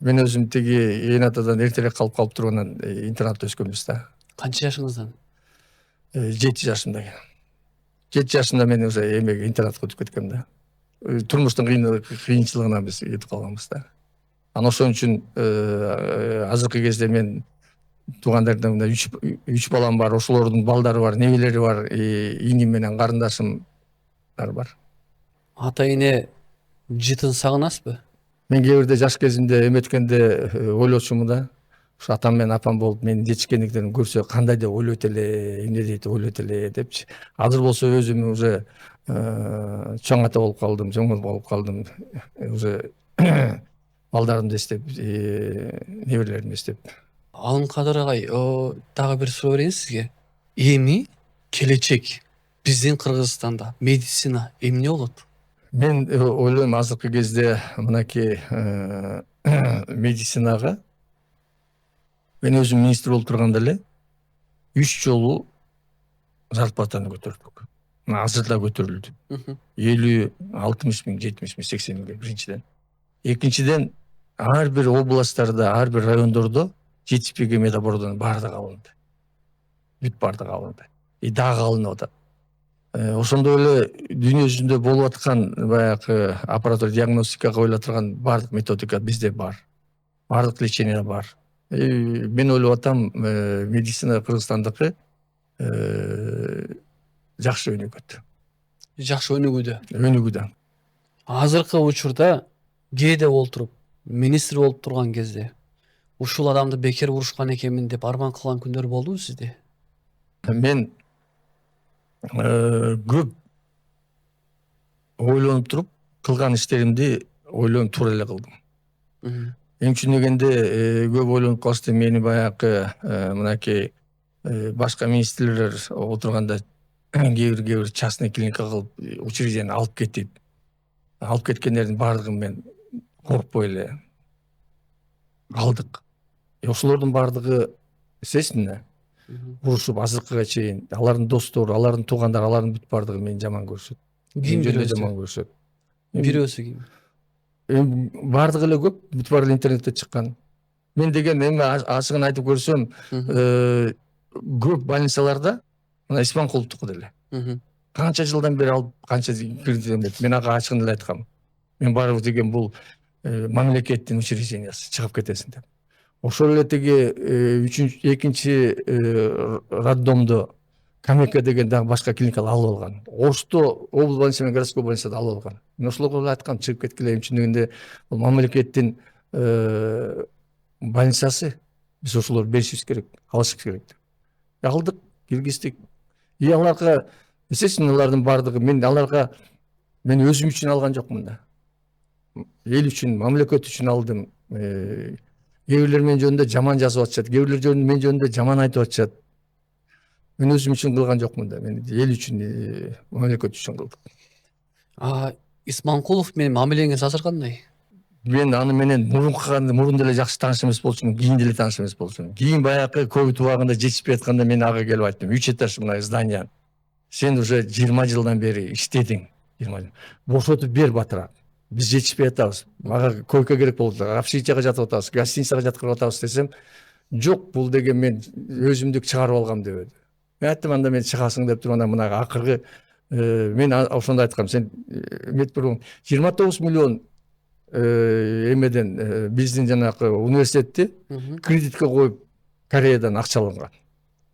Мен өзүм тиги ээн атадан эртерээк калып тургандан интернатта өскөнбүз да. Канча жашыңыздан? 7 жашымда. 7 жашымда мен уже эмеге интернатка өтүп кеткем да. Турмуштун кыйынчылыгынан биз кетип калганбыз да. Анан ошон үчүн азыркы кезде мен туугандарымдан мына 3 балам бар, ошолордун балдары бар, небелери бар, иним менен карындашымдар бар. Ата эне жытын сагынасызбы? Мен кээ бирде жаш кезимде эметкенде ойлочумун да. Ошо атам менен апам болуп менин жетишкендиктеримди көрсө кандай деп ойлойт эле, эмне дейт ойлойт эле депчи. Азыр болсо өзүм уже чоң ата болуп калдым, чоң болуп калдым. Уже балдарымды эстеп, неберелеримди эстеп. Алымкадыр агай, дагы бир суроо берейин сизге. Эми келечек биздин Кыргызстанда медицина эмне болот? Мен ойлойм, азыркы кезде мынакей медицинага мен өзүм министр болуп турганда эле 3 жолу зарплатаны көтөрдүк. Азыр да көтөрүлдү. 50-60 миң, 70 миң, 80 миңге биринчиден. Экинчиден, ар бир областтарда, ар бир райондордо жетишпеген медоборудованиянын баардыгы алынды. Бүт баардыгы алынды. Дагы алынып атат. Ошондой эле дүйнө жүзүндө болуп аткан баягы аппаратура диагностикага коюла турган баардык методика бизде бар. Баардык лечение бар. Мен ойлоп атам, медицина Кыргызстандыкы жакшы өнүгөт. Жакшы өнүгүүдө. Өнүгүүдө. Азыркы учурда кээде олтуруп министр болуп турган кезде ушул адамды бекер урушкан экенмин деп арман кылган күндөр болдубу сизде? Мен көп ойлонуп туруп кылган иштеримди ойлонуп туура эле кылдым. Эми үчүн дегенде көп ойлонуп калышты, мени баягы мынакей башка министрлер отурганда кээ бир частный клиника кылып, учреждение алып кеткендердин баардыгын мен коркпой эле калдык. Ошолордун баардыгы, естественно, урушуп азыркыга чейин алардын достору, алардын туугандары, алардын бүт баардыгы мени жаман көрүшөт. Ким жаман көрүшөт? Бирөөсү ким? Баардыгы эле көп, бүт баары эле интернетте чыккан. Мен деген эми ачыгын айтып көрсөм, көп больницаларда мына Испанкуловдуку деле. Канча жылдан бери алып, канча кирдим деп. Мен ага ачыгын эле айткам. Мен барып деген бул мамлекеттин учреждениясы, чыгып кетесиң деп. Ошол эле тиги экинчи роддомдо Камека деген дагы башка клиникалар алып алган. Ошто облус больница менен городской больницада алып алган. Мен ошолорго эле айткам, чыгып кеткиле, үчүн дегенде бул мамлекеттин больницасы, биз ошолорду беришибиз керек, алышыбыз керек деп. Алдык, киргиздик. аларга эсесин алардын баардыгы мен өзүм үчүн алган жокмун да. Эл үчүн, мамлекет үчүн алдым. Кээ бирлер мен жөнүндө жаман жазып атышат, кээ бирлер мен жөнүндө жаман айтып атышат. Мен өзүм үчүн кылган жокмун да. Мен эл үчүн, мамлекет үчүн кылдым. Исманкулов менен мамилеңиз азыр кандай? Мен аны менен мурун деле жакшы тааныш эмес болчумун, кийин деле тааныш эмес болчумун. Кийин баягы ковид убагында жетишпей атканда мен ага келип айттым: 3 этаж мына здание. Сен уже 20 жылдан бери иштедиң. 20 жыл. Бошотуп бер батыраак. Биз жетишпей атабыз. Мага койка керек болуп атат. Общежитияга жатып атабыз, гостиницага жаткырып атабыз десем, жок, бул деген мен өзүмдүк чыгарып алгам дебеди. Мен айттым: анда мен чыгасың деп туруп, анан мына акыркы мен ошондо айткам: сен эмет 29 миллион эмеден биздин жанагы университетти кредитке коюп Кореядан акча алынган.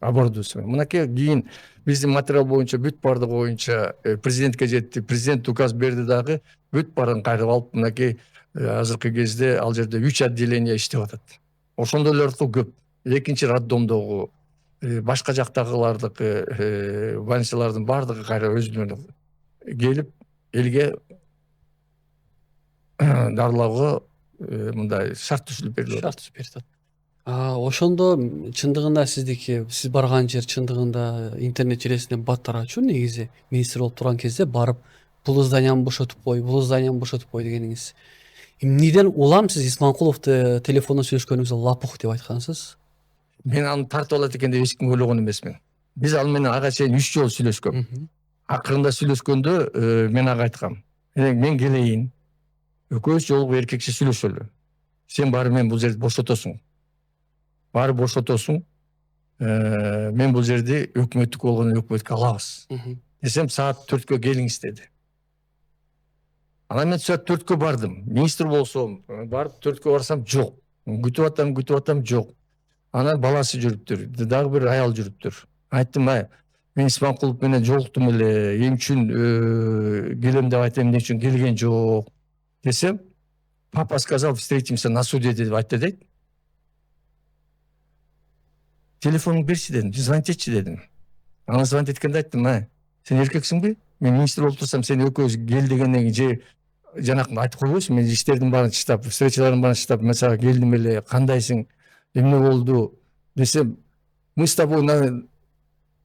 Оборудование. Мынакей кийин биздин материал боюнча бүт бардыгы боюнча президентке жетти. Президент указ берди дагы бүт баарын кайрып алып, мынакей азыркы кезде ал жерде 3 отделение иштеп атат. Ошондойлорду көп. Экинчи роддомдогу, башка жактагылардыкы больницалардын бардыгы кайра өзүнө келип элге дарылауга мындай шарт түзүлүп берилип атат. Шарт түзүп берип атат. Ошондо чындыгында сиз барган жер чындыгында интернет желесине баттар ачуу негизи. Министр болуп турган кезде барып бул зданияны бошотуп кой, бул зданияны бошотуп кой дегениңиз. Эмнеден улам сиз Исманкуловду телефондо сүйлөшкөнүңүздө лапух деп айткансыз? Мен аны тартып алат экен деп эч ким ойлогон эмесмин. Биз ал менен ага чейин 3 жолу сүйлөшкөм. Акырында сүйлөшкөндө мен ага айткам: мен келейин, экөөбүз жолугуп эркекче сүйлөшөлү. Сен барып мен бул жерди бошотосуң. Барып бошотосуң. Мен бул жерди өкмөттүк болгондон өкмөткө алабыз. Десем, саат 4кө келиңиз деди. Анан мен саат 4кө бардым. Министр болсом, барып 4кө барсам жок. Күтүп атам жок. Анан баласы жүрүптүр, дагы бир аял жүрүптүр. Айттым: мен Исманкулов менен жолуктум эле, эми үчүн келем деп айтам, эмне үчүн келген жок десем, папа сказал, встретимся на суде деп айтты дейт. Телефонун берчи дедим, звонить этчи дедим. Ана звонить эткенде айттым: сен эркексиңби? Мен министр болуп турсам, сен экөөбүз кел дегенден кийин жанакындай айтып койбойсуң? Мен иштердин баарын чыштап, встречалардын баарын чыштап, мен сага келдим эле, кандайсың, эмне болду десем, мы с тобой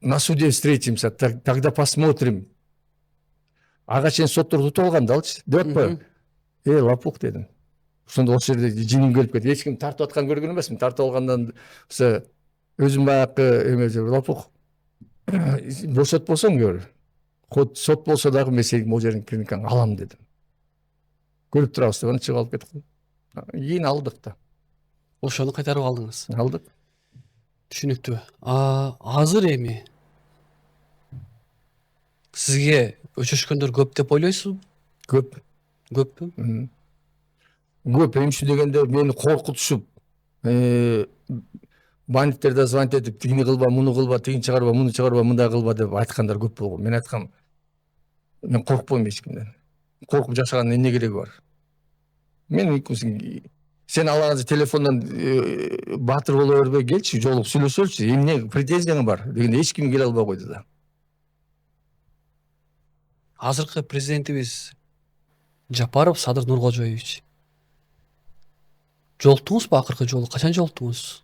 на суде встретимся, тогда посмотрим. Ага чейин соттор тутуп алган да алчы, деп атпайбы? Лапух дедим. Ошондо ошол жерде жиним келип кетти. Эч ким тартып аткан көргөн эмесмин. Тартып алгандан өзүм баягы эме лапух. Бошотпосоң көр. Хоть сот болсо дагы мен сенин могу жериң клиникаңды алам дедим. Көрүп турабыз деп аны чыгып алып кеттик. Кийин алдык да. Ошону кайтарып алдыңыз. Алдык. Түшүнүктүү. Азыр эми сизге өчөшкөндөр көп деп ойлойсузбу? Көп. Көппү? Көп. Эмчи дегенде мени коркутушуп, бандиттерде звонить этип, тигини кылба, муну кылба, тигини чыгарба, муну чыгарба, мындай кылба деп айткандар көп болгон. Мен айткам: мен коркпойм эч кимден. Коркуп жашаганын эмне кереги бар? Сен алганча телефондон баатыр боло бербей келчи, жолугуп сүйлөшөлүчү. Эмне претензияң бар дегенде эч ким келе албай койду да. Азыркы президентибиз Жапаров Садыр Нуркожоевич. Жолуктуңузбу акыркы жолу? Качан жолуктуңуз?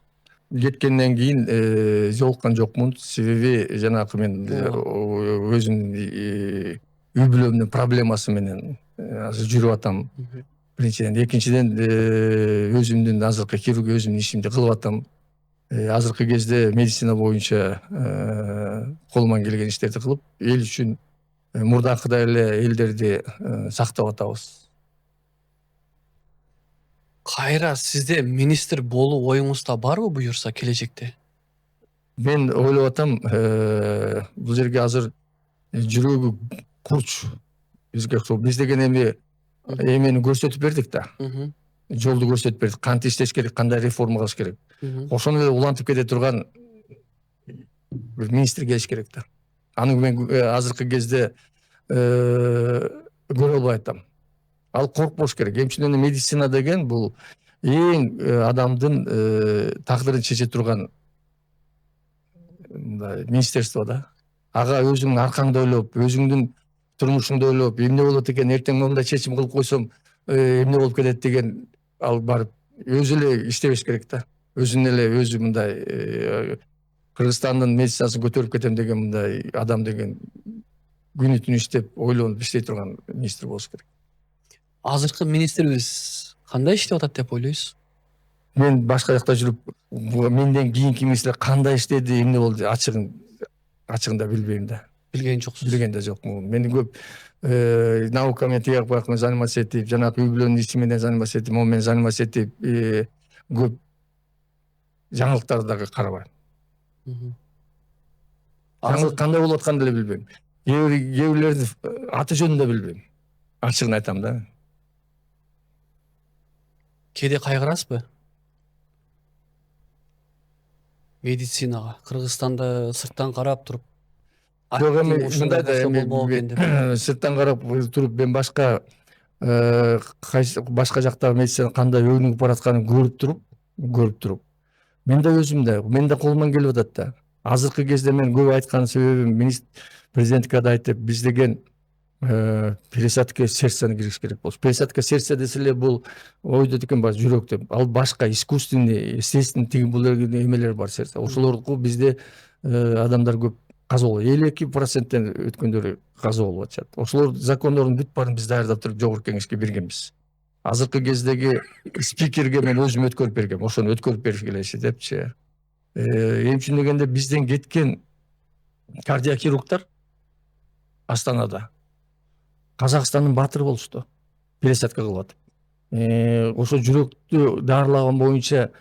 Кеткенден кийин жолуккан жокмун. Себеби жанагы мен өзүмдүн үй бүлөмдүн проблемасы менен азыр жүрүп атам. Биринчиден, экинчиден өзүмдүн азыркы хирургия өзүмдүн ишимди кылып атам. Азыркы кезде медицина боюнча колуман келген иштерди кылып, эл үчүн мурдакыдай эле элдерди сактап атабыз. Кайра сизде министр болуу оюңузда барбы буюрса келечекте? Мен ойлоп атам, бул жерге азыр жүрөгү курч. Бизге биз деген эмени көрсөтүп бердик да. Жолду көрсөтүп бердик. Кантип иштеш керек, кандай реформа кылыш керек. Ошону эле улантып кете турган бир министр келиш керек да. Аны мен азыркы кезде көрө албай атам. Ал коркпош керек. Эмчинен медицина деген бул эң адамдын тагдырын чече турган министерство да. ага өзүңдүн аркаңды ойлоп, өзүңдүн турмушуңду ойлоп, эмне болот экен, эртең мындай чечим кылып койсом эмне болуп кетет деген ал барып өзү эле иштебеш керек да. Өзүн эле өзү мындай Кыргызстандын медицинасын көтөрүп кетем деген мындай адам деген күнү түнү иштеп, ойлонуп иштей турган министр болуш керек. Азыркы министрибиз кандай иштеп атат деп ойлойсуз? Мен башка жакта жүрүп, менден кийинки министрлер кандай иштеди, эмне болду ачыгында билбейм да. Билген жоксуз. Билген да жокмун. Мен көп наукамен тияк бакмен заниматься этип, жанагы үй бүлөнүн иши менен заниматься этип, могу менен заниматься этип, көп жаңылыктарды дагы карабайм. Жаңылык кандай болуп атканын деле билбейм. Кээ бирлердин аты жөнүн да билбейм. Ачыгын айтам да. Кээде кайгырасызбы? Медицинага Кыргызстанды сырттан карап туруп Жок, эми мындай да, болмок экен деп. сырттан карап туруп мен башка башка жактагы медицина кандай өнүгүп баратканын көрүп туруп мен да өзүм да, мен да колуман келип атат да. Азыркы кезде мен көп айткан себебим, президентке да айтып, биз деген пересадка сердцаны киргизиш керек болчу. Пересадка сердца десе эле бул ойдо экен бар, жүрөк деп. Ал башка искусственный, естественный тиги бул эмелер бар сердце. Ошолорду бизде адамдар көп каза болот. 52%-тен өткөндөрү каза болуп атышат. Ошолор закондордун бүт баарын биз даярдап туруп жогорку кеңешке бергенбиз. Азыркы кездеги спикерге мен өзүм өткөрүп бергем. Ошону өткөрүп бергилеши депчи. Эми үчүн дегенде бизден кеткен кардиохирургдар Астанада Казакстандын баатыры болушту. Пересадка кылып атып. Ошо жүрөктү даарылаган боюнча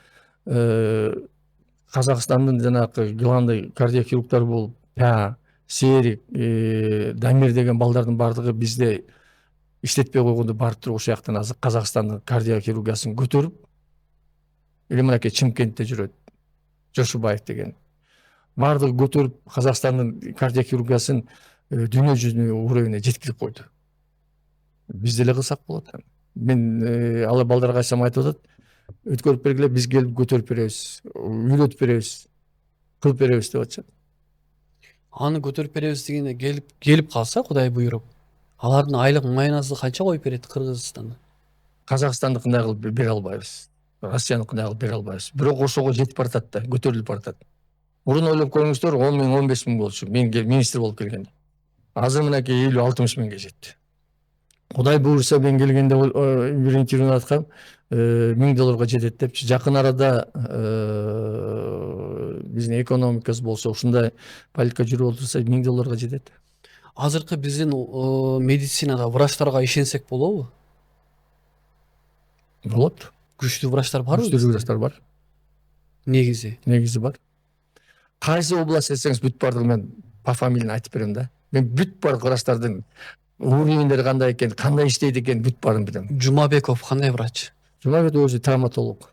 Казакстандын жанагы главный кардиохирургдар болуп, Серик, Дамир деген балдардын баардыгы бизде иштетпей койгондо барып туруп ошол жактан азыр Казакстандын кардиохирургиясын көтөрүп, или мынакей Чымкентте жүрөт Жошубаев деген. Баардыгы көтөрүп Казакстандын кардиохирургиясын дүйнө жүзүнүн уровенине жеткирип койду. Биз деле кылсак болот. Мен ал балдарга айтсам айтып атат, өткөрүп бергиле, биз келип көтөрүп беребиз, үйрөтүп беребиз, кылып беребиз деп атышат. Аны көтөрүп беребиз дегенде келип калса Кудай буйруп, алардын айлык майнасы канча коюп берет Кыргызстанда? Казакстандыкындай кылып бере албайбыз. Россияныкындай кылып бере албайбыз. Бирок ошого жетип баратат да, көтөрүлүп баратат. Мурун ойлоп көрүңүздөр, 10 миң, 15 миң болчу. Мен министр болуп келгенде. Азыр мынакей 50-60 миңге жетти. Кудай буйруса мен келгенде бир интервьюда айткам, $1000 жетет депчи. Жакын арада биздин экономикасы болсо, ушундай политика жүрүп отурса $1000 жетет. Азыркы биздин медицинада врачтарга ишенсек болобу? Болот. Күчтүү врачтар барбы? Күчтүү врачтар бар. Негизи бар. Кайсы область десеңиз бүт баардыгын мен по фамилияны айтып берем да. Мен бүт баардык врачтардын уровеньдери кандай экен, кандай иштейт экен, бүт баарын билем. Жумабеков кандай врач? Жумабеков өзү травматолог.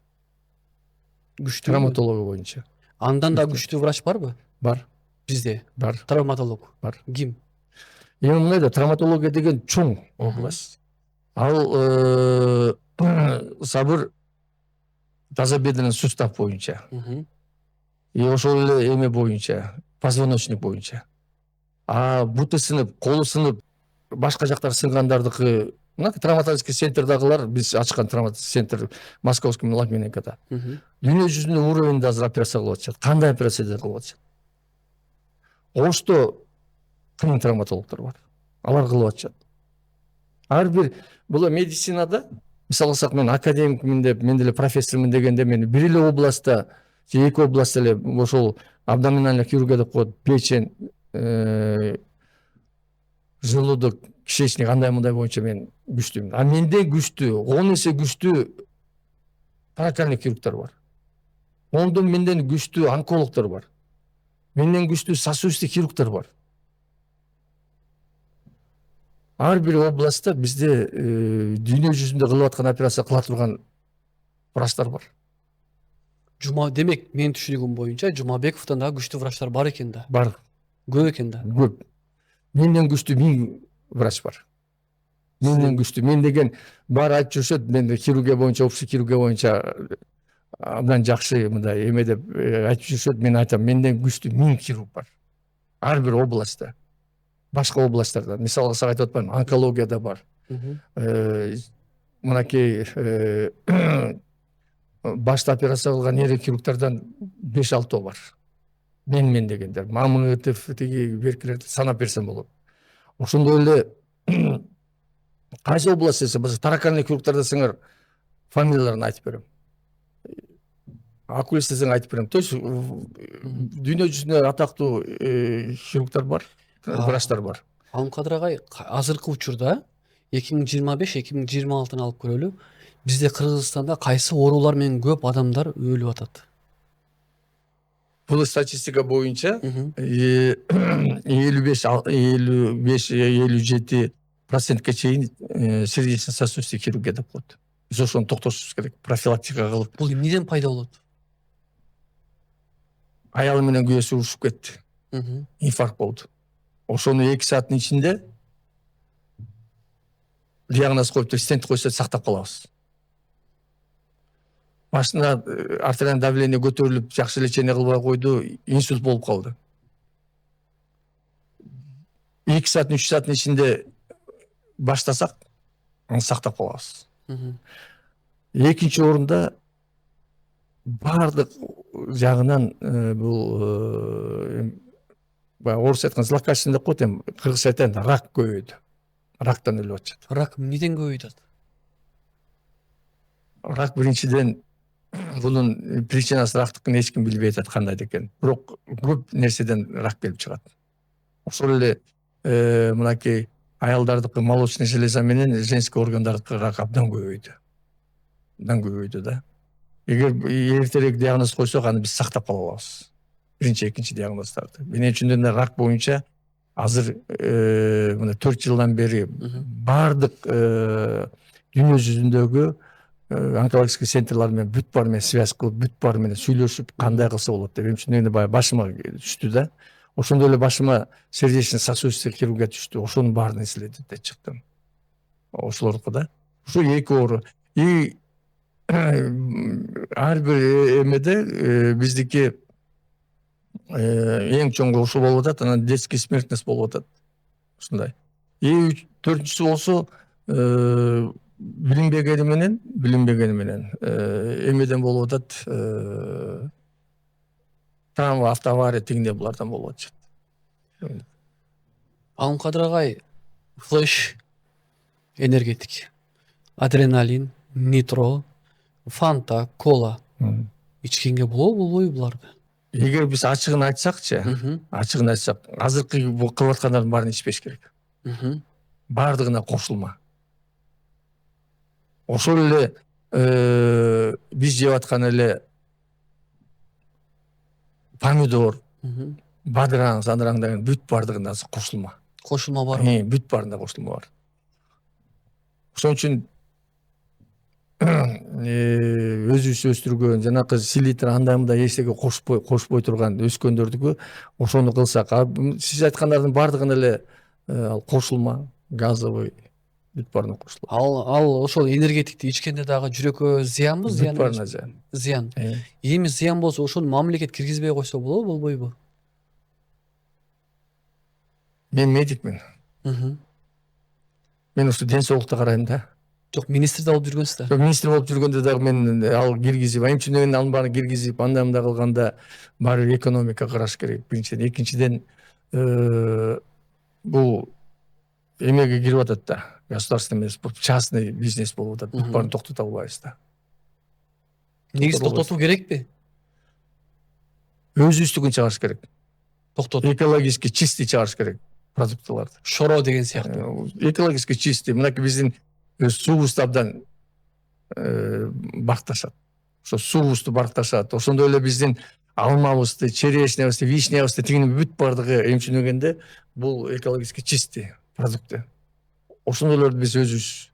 Күчтүү Травматология боюнча. Андан да күчтүү врач барбы? Бар. Бизде Бар. травматолог Бар. Ким? Эми мындай да, травматология деген чоң область. Ал сабыр тазобедренный сустав боюнча. Ошол эле эме боюнча, позвоночник боюнча. Буты сынып, колу сынып, башка жактар сынгандардыкы, травматологический центрдагылар, биз ачкан травматологический центр Московский Лагменекада. Дүйнө жүзүнүн уровенинде азыр операция кылып атышат. Кандай операциялар кылып атышат? Ошто кыйын травматологдор бар. Алар кылып атышат. Ар бир бул медицинада, мисалы алсак, мен академикмин деп, мен деле профессормун дегенде, мен бир эле областта, же эки областта эле ошол абдоминальный хирургия деп коет, печень, желудок, кишечник, андай мындай боюнча мен күчтүүмүн. Менден күчтүү, 10 эсе күчтүү торакальный хирургдар бар. Ондон менден күчтүү онкологдор бар. Менден күчтүү сосудистый хирургдар бар. Ар бир областта бизде дүйнө жүзүндө кылып аткан операция кыла турган врачтар бар. Демек, менин түшүнүгүм боюнча Жумабековдон да күчтүү врачтар бар экен да. Бар. Көп экен да. Көп. Менден күчтүү 1000 врач бар. Менден күчтүү. Мен деген бар айтып жүрүшөт, мен хирургия боюнча, общий хирургия боюнча абдан жакшы мындай эме деп айтып жүрүшөт. Мен айтам, менден күчтүү 1000 хирург бар. ар бир областта, башка областтарда, мисалга сага айтып атпаймынбы, онкологияда бар. Мынакей башта операция кылган нейрохирургдардан 5-6 бар. Мен дегендер. Мамынытов тиги беркилерди санап берсем болот. Ошондой эле кайсы област десе, башка тараканный хирургдар десеңер фамилияларын айтып берем. Окулист десең айтып берем. То есть дүйнө жүзүндө атактуу хирургдар бар, врачтар бар. Алымкадыр агай, азыркы учурда 2025-2026 алып көрөлү. Бизде Кыргызстанда кайсы оорулар менен көп адамдар өлүп атат? Бул статистика боюнча 55-57%ке чейин сердечно-сосудистый хирургия деп коет. Биз ошону токтотушубуз керек, профилактика кылып. Бул эмнеден пайда болот? Аялы менен күйөөсү урушуп кетти. Инфаркт болду. Ошону 2 сааттын ичинде диагноз коюп, стент койсо сактап калабыз. Башында артериальный давление көтөрүлүп, жакшы лечение кылбай койду, инсульт болуп калды. 2 сааттын 3 сааттын ичинде баштасак, аны сактап калабыз. Экинчи орунда бардык жагынан бул орус айткан злокачественный деп коет, эми кыргызча айтайын, рак көбөйдү. Рактан өлүп атышат. Рак эмнеден көбөйүп атат? Рак биринчиден бунун причинасы рактыкын эч ким билбей атат кандай экенин. Бирок көп нерседен рак келип чыгат. Ошол эле мынакей аялдардыкы молочный железа менен женский органдардыкы рак абдан көбөйдү. Да. Эгер эртерээк диагноз койсок, аны биз сактап кала алабыз. Биринчи, экинчи диагноздарды. Мен үчүн да рак боюнча азыр мына 4 жылдан бери бардык дүйнө жүзүндөгү онкологический центрлар менен бүт баары менен связь кылып, бүт баары менен сүйлөшүп, кандай кылса болот деп. Мен үчүн баягы башыма түштү да. Ошондой эле башыма сердечно-сосудистый хирургия түштү. Ошонун баарын эследип деп чыктым. Ошолордуку да. Ошо эки оору. И ар бир эмеде биздики эң чоңу ушул болуп атат, анан детский смертность болуп атат. Ушундай. И төртүнчүсү болсо билинбегени менен эмеден болуп атат, травма, автоавария тигиндей булардан болуп атышат. Алымкадыр агай, флеш, энергетик, адреналин, нитро, фанта, кола ичкенге болобу буларды? Эгер биз ачыгын айтсакчы, азыркы кылып аткандардын баарын ичпеш керек. Бардыгына кошулма. Ошол эле биз жеп аткан эле помидор, бадыраң, сандыраң деген бүт бардыгына кошулма. Кошулма барбы? Бүт баарында кошулма бар. Ошон үчүн өзүбүз өстүргөн жанакы селитр андай мындай эчтеке кошпой турган өскөндөрдүкү ошону кылсак, сиз айткандардын бардыгына эле кошулма, газовый бүт баарына кошулат. Ал ошол энергетикти ичкенде дагы жүрөккө зыянбы? Бүт баарына зыян. Эми зыян болсо ошону мамлекет киргизбей койсо болобу, болбойбу? Мен медикмин. Мен ушу ден соолукта карайм да. Жок, министрди болуп жүргөнсүз да. Министр болуп жүргөндө дагы мен ал киргизип, эмчинен анын баарын киргизип, андай мындай кылганда баары экономика караш керек. Биринчиден, экинчиден бул эмеге кирип атат да. Государственный эмес, частный бизнес болуп атат. Бүт баарын токтото албайбыз да. Негизи токтотуу керекпи? Өзүбүздүкүн чыгарыш керек. Токтотуу. Экологически чистый чыгарыш керек продуктыларды. Шоро деген сыяктуу. Экологически чистый. Мынакей биздин суубузду абдан баркташат. Ошо суубузду баркташат. Ошондой эле биздин алмабызды, черешнябызды, вишнябызды тигинин бүт бардыгы эмчинегенде бул экологически чистый продукты. Ошондойлорду биз өзүбүз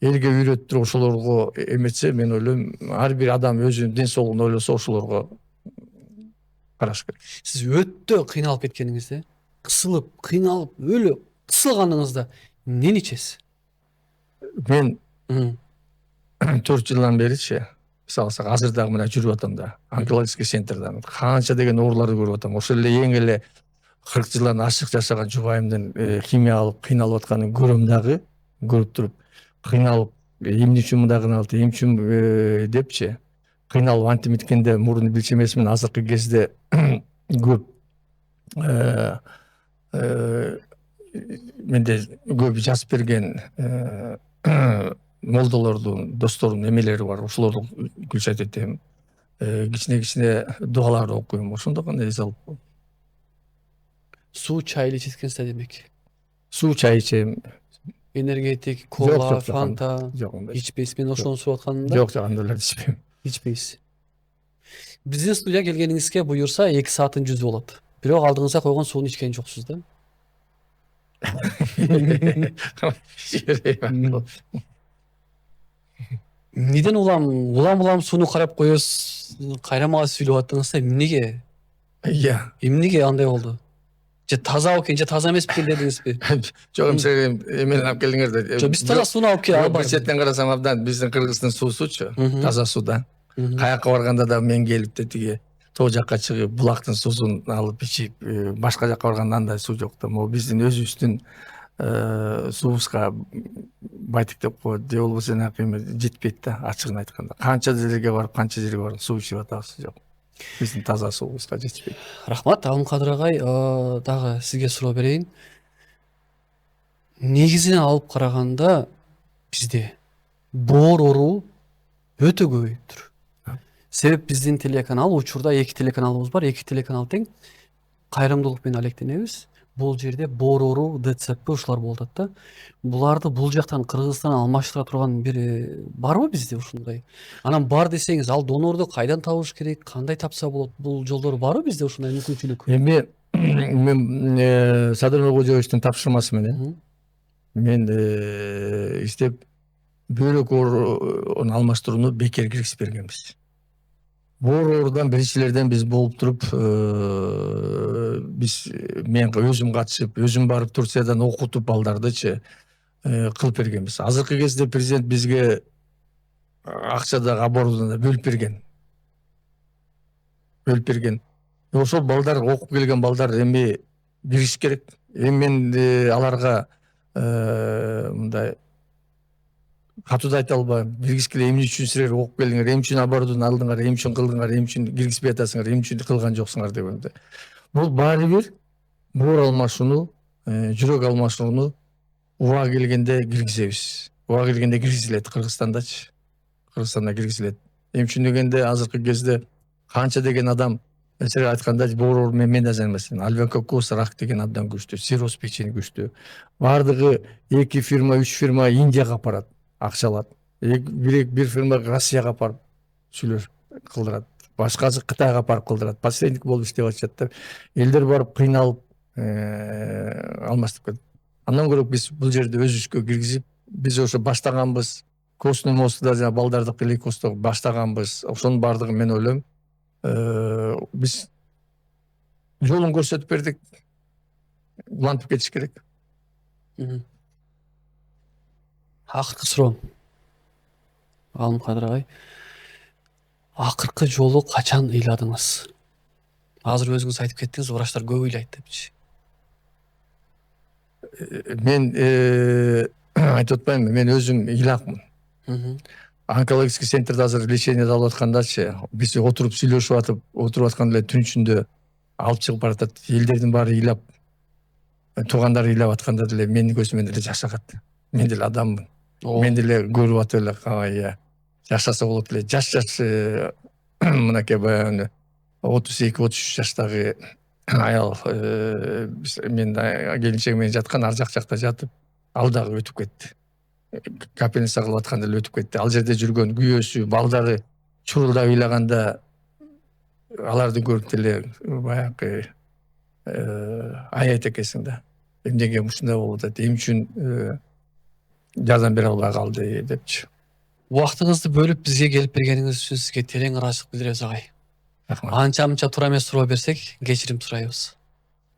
элге үйрөттүрүп ошолорго эметсе, мен ойлойм, ар бир адам өзүнүн ден соолугун ойлосо ошолорго караш керек. Сиз өтө кыйналып кеткениңизде, кысылып, кыйналып, өлө кысылганыңызда эмнени ичесиз? Мен 4 жылдан беричи, мисалы азыр дагы мына жүрүп атам да, онкологический центрдан канча деген ооруларды көрүп атам. Ошол эле эң эле 40 жылдан ашык жашаган жубайымдын химиялык кыйналып атканын көрөм дагы, көрүп туруп кыйналып эмне үчүн мындай кыйналды, эмне үчүн депчи кыйналып антимиткенде мурун билчү эмесмин. Азыркы кезде көп менде көп жазып берген молдолордун, достордун эмелери бар. Ошолорду күлчат этем. Кичине дуаларды окуйм. Ошондо гана эс алып коем. Суу, чай ичесиз демек. Суу, чай ичем. Энергетик, Жок, кола, жок, фанта Жок, андай. ичпейсиз. Мен ошону сурап атканымда. Жок, андайларды ичпейм. Ичпейсиз. Биздин студияга келгениңизге буюрса 2 саатын жүзү болот. Бирок алдыңызга койгон сууну ичкен жоксуз да. Неден улам сууну карап коесуз, кайрамага сүйлөп аттыңыз да эмнеге? Иә. Эмнеге андай болду? Же таза экен, же таза эмес экен дедиңизби? Жок, эмени алып келдиңер да. Жок, биз таза сууну алып келе Бир албайбыз. четтен карасам абдан биздин Кыргыздын суусучу, таза суу да. Мгм. Каяка барганда да мен келип да тиги тоо жакка чыгып булактын суусун алып ичип, башка жакка барганда андай суу жок да. Могу биздин өзүбүздүн суубузга байтык деп коет, же болбосо жетпейт да, ачыгын айтканда. Канча жерге барып суу ичип атабыз, жок. Биздин таза суубузга жетпейт. Рахмат, Алымкадыр агай. Дагы сизге суроо берейин. Негизинен алып караганда бизде боор оору өтө көбөйүптүр. Себеп биздин телеканал, учурда 2 телеканалыбыз бар. 2 телеканал тең кайрымдуулук менен алектенебиз. Бул жерде боор оору, ДЦП ушулар болуп атат да. Буларды бул жактан Кыргызстандан алмаштыра турган бир барбы бизде ушундай? Анан бар десеңиз, ал донорду кайдан табыш керек, кандай тапса болот? Бул жолдор барбы бизде ушундай мүмкүнчүлүк? Эми мен Садыр Нуркожоевичтин тапшырмасы менен мен иштеп бөйрөк оорун алмаштырууну бекер киргизип бергенбиз. Боор оорудан биринчилерден биз болуп туруп, мен өзүм катышып, өзүм барып Турциядан окутуп балдардычы кылып бергенбиз. Азыркы кезде президент бизге акча да, оборудование бөлүп берген. Ошол балдар, окуп келген балдар эми кириш керек. Эми мен аларга мындай катуу да айта албайм. Киргизгиле, эмне үчүн силер окуп келдиңер, эмне үчүн оборудование алдыңар, эмне үчүн кылдыңар, эмне үчүн киргизбей атасыңар, эмне үчүн кылган жоксуңар дегенде. Бул баары бир боор алмашууну, жүрөк алмашууну убагы келгенде киргизебиз. Убагы келгенде киргизилет Кыргызстандачы. Кыргызстанда киргизилет. Эмне үчүн дегенде азыркы кезде канча деген адам, силер айтканда боор оору мен да эмесмин. Альвеококкоз рак деген абдан күчтүү, цирроз печени күчтүү. Бардыгы 2 фирма, 3 фирма Индияга апарат, акча алат. Бир фирма Россияга апарып сүйлөшүп кылдырат. Башкасы Кытайга апарып кылдырат. Посредник болуп иштеп атышат да. Элдер барып кыйналып алмаштырып кетет. Андан көрө биз бул жерде өзүбүзгө киргизип, биз ошо баштаганбыз. Костный мостуда жана балдардык лейкосту баштаганбыз. Ошонун бардыгын мен ойлойм. Биз жолун көрсөтүп бердик. Улантып кетиш керек. Акыркы суроом. Алымкадыр агай. Акыркы жолу качан ыйладыңыз? Азыр өзүңүз айтып кеттиңиз, врачтар көп ыйлайт депчи. Мен айтып атпаймынбы, мен өзүм ыйлакмын. Онкологический центрде азыр лечение алып аткандачы, биз отуруп сүйлөшүп атып, отуруп атканда эле түн ичинде алып чыгып баратат. Элдердин баары ыйлап, туугандары ыйлап атканда деле менин көзүм менен эле жашагат. Мен деле адаммын. Мен деле көрүп атып эле, иә, жашаса болот эле. Жаш мынакей баягы 32-33 жаштагы аял мен келинчегим менен жаткан, ар жакта жатып, ал дагы өтүп кетти. Капельница кылып атканда эле өтүп кетти. Ал жерде жүргөн күйөөсү, балдары чурулдап ыйлаганда аларды көрүп деле баягы аябайт экенсиң да. Эмнеге ушундай болуп атат, эмне үчүн жардам бере албай калды депчи. Убактыңызды бөлүп бизге келип бергениңиз үчүн сизге терең ыраазычылык билдиребиз агай. Анча-мынча туура эмес суроо берсек, кечирим сурайбыз.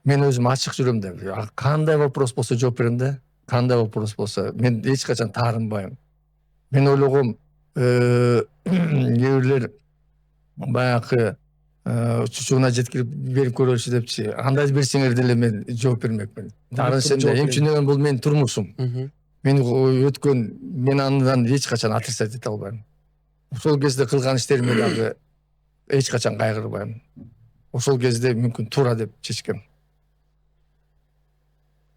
Мен өзүм ачык жүрөм да. Кандай вопрос болсо жооп берем да. Кандай вопрос болсо, мен эч качан таарынбайм. Мен ойлогом, кээ бирлер баягы чучугуна жеткирип берип көрөлүчү депчи. Андай берсеңер деле мен жооп бермекмин. Дагы сенде эмче бул менин турмушум. Мен өткөн, мен андан эч качан отрицать эте албайм. Ошол кезде кылган иштериме дагы эч качан кайгырбайм. Ошол кезде мүмкүн туура деп чечкем.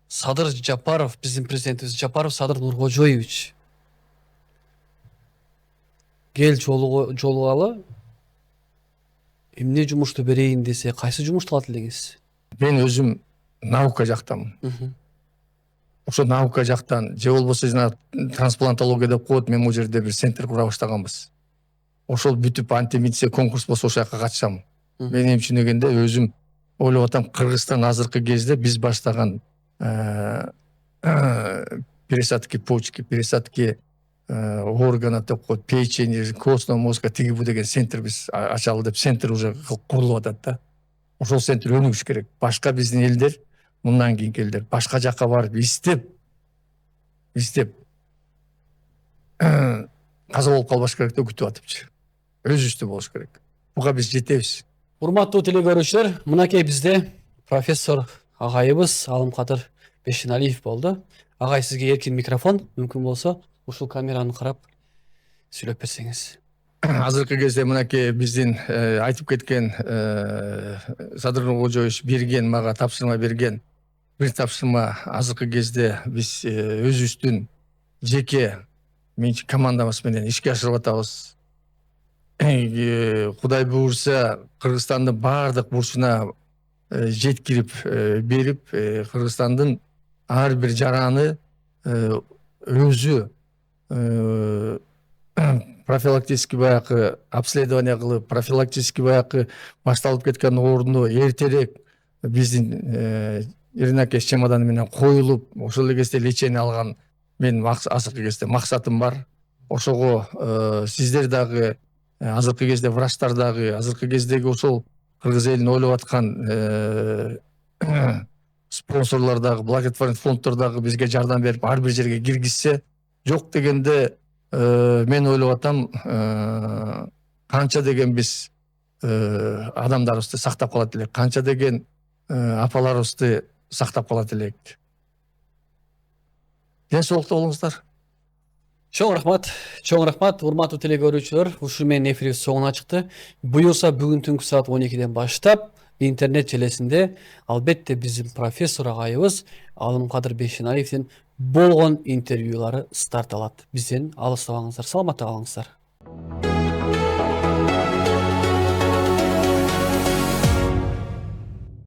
Садыр Жапаров, биздин президентибиз Жапаров Садыр Нуркожоевич кел жолугалы эмне жумушту берейин десе кайсы жумушту алат элеңиз? Мен өзүм наука жактамын. Ошо наука жактан же болбосо жана трансплантология деп коет, мен бул жерде бир центр кура баштаганбыз. Ошол бүтүп антимедицина конкурс болсо ошол жака катышам. Мен эмчинегенде өзүм ойлоп атам, Кыргызстан азыркы кезде биз баштаган пересадки почки, пересадки органов деп коет, печень, костного мозга тигибу деген центр биз ачалы деп, центр уже курулуп атат да. Ошол центр өнүгүш керек. Башка биздин элдер, мындан кийинки элдер башка жака барып издеп каза болуп калбаш керек деп күтүп атыпчы. Өзүбүздө болуш керек. Буга биз жетебиз. Урматтуу телекөрүүчүлөр, мынакей бизде профессор агайыбыз Алымкадыр Бешеналиев болду. Агай, сизге эркин микрофон, мүмкүн болсо ушул камераны карап сүйлөп берсеңиз. Азыркы кезде мынакей биздин айтып кеткен Садыр Нуркожоевич берген, мага тапшырма берген бир тапшырма. Азыркы кезде биз өзүбүздүн жеке командабыз менен ишке ашырып атабыз. Кудай буйрса Кыргызстандын баардык бурчуна жеткирип берип, Кыргызстандын ар бир жараны өзү профилактический баягы обследование кылып, профилактический баягы башталып кеткен орунду эртерээк биздин Иринакеш чемоданы менен коюлуп, ошол эле кезде лечение алган менин азыркы кезде максатым бар. Ошого сиздер дагы, азыркы кезде врачтар дагы, азыркы кездеги ошол кыргыз элин ойлоп аткан спонсорлор дагы, благотворительный фонддор дагы бизге жардам берип, ар бир жерге киргизсе, жок дегенде мен ойлоп атам, канча деген биз адамдарыбызды сактап калат элек, канча деген апаларыбызды сактап калат элек. Ден соолукта болуңуздар. Чоң рахмат, урматтуу телекөрүүчүлөр. Ушул менен эфирибиз соңуна чыкты. Буюрса бүгүн түнкү саат 12-ден баштап интернет желесинде албетте биздин профессор агайыбыз Алымкадыр Бешеналиевдин болгон интервьюлары старт алат. Бизден алыстабаңыздар, саламатта калыңыздар.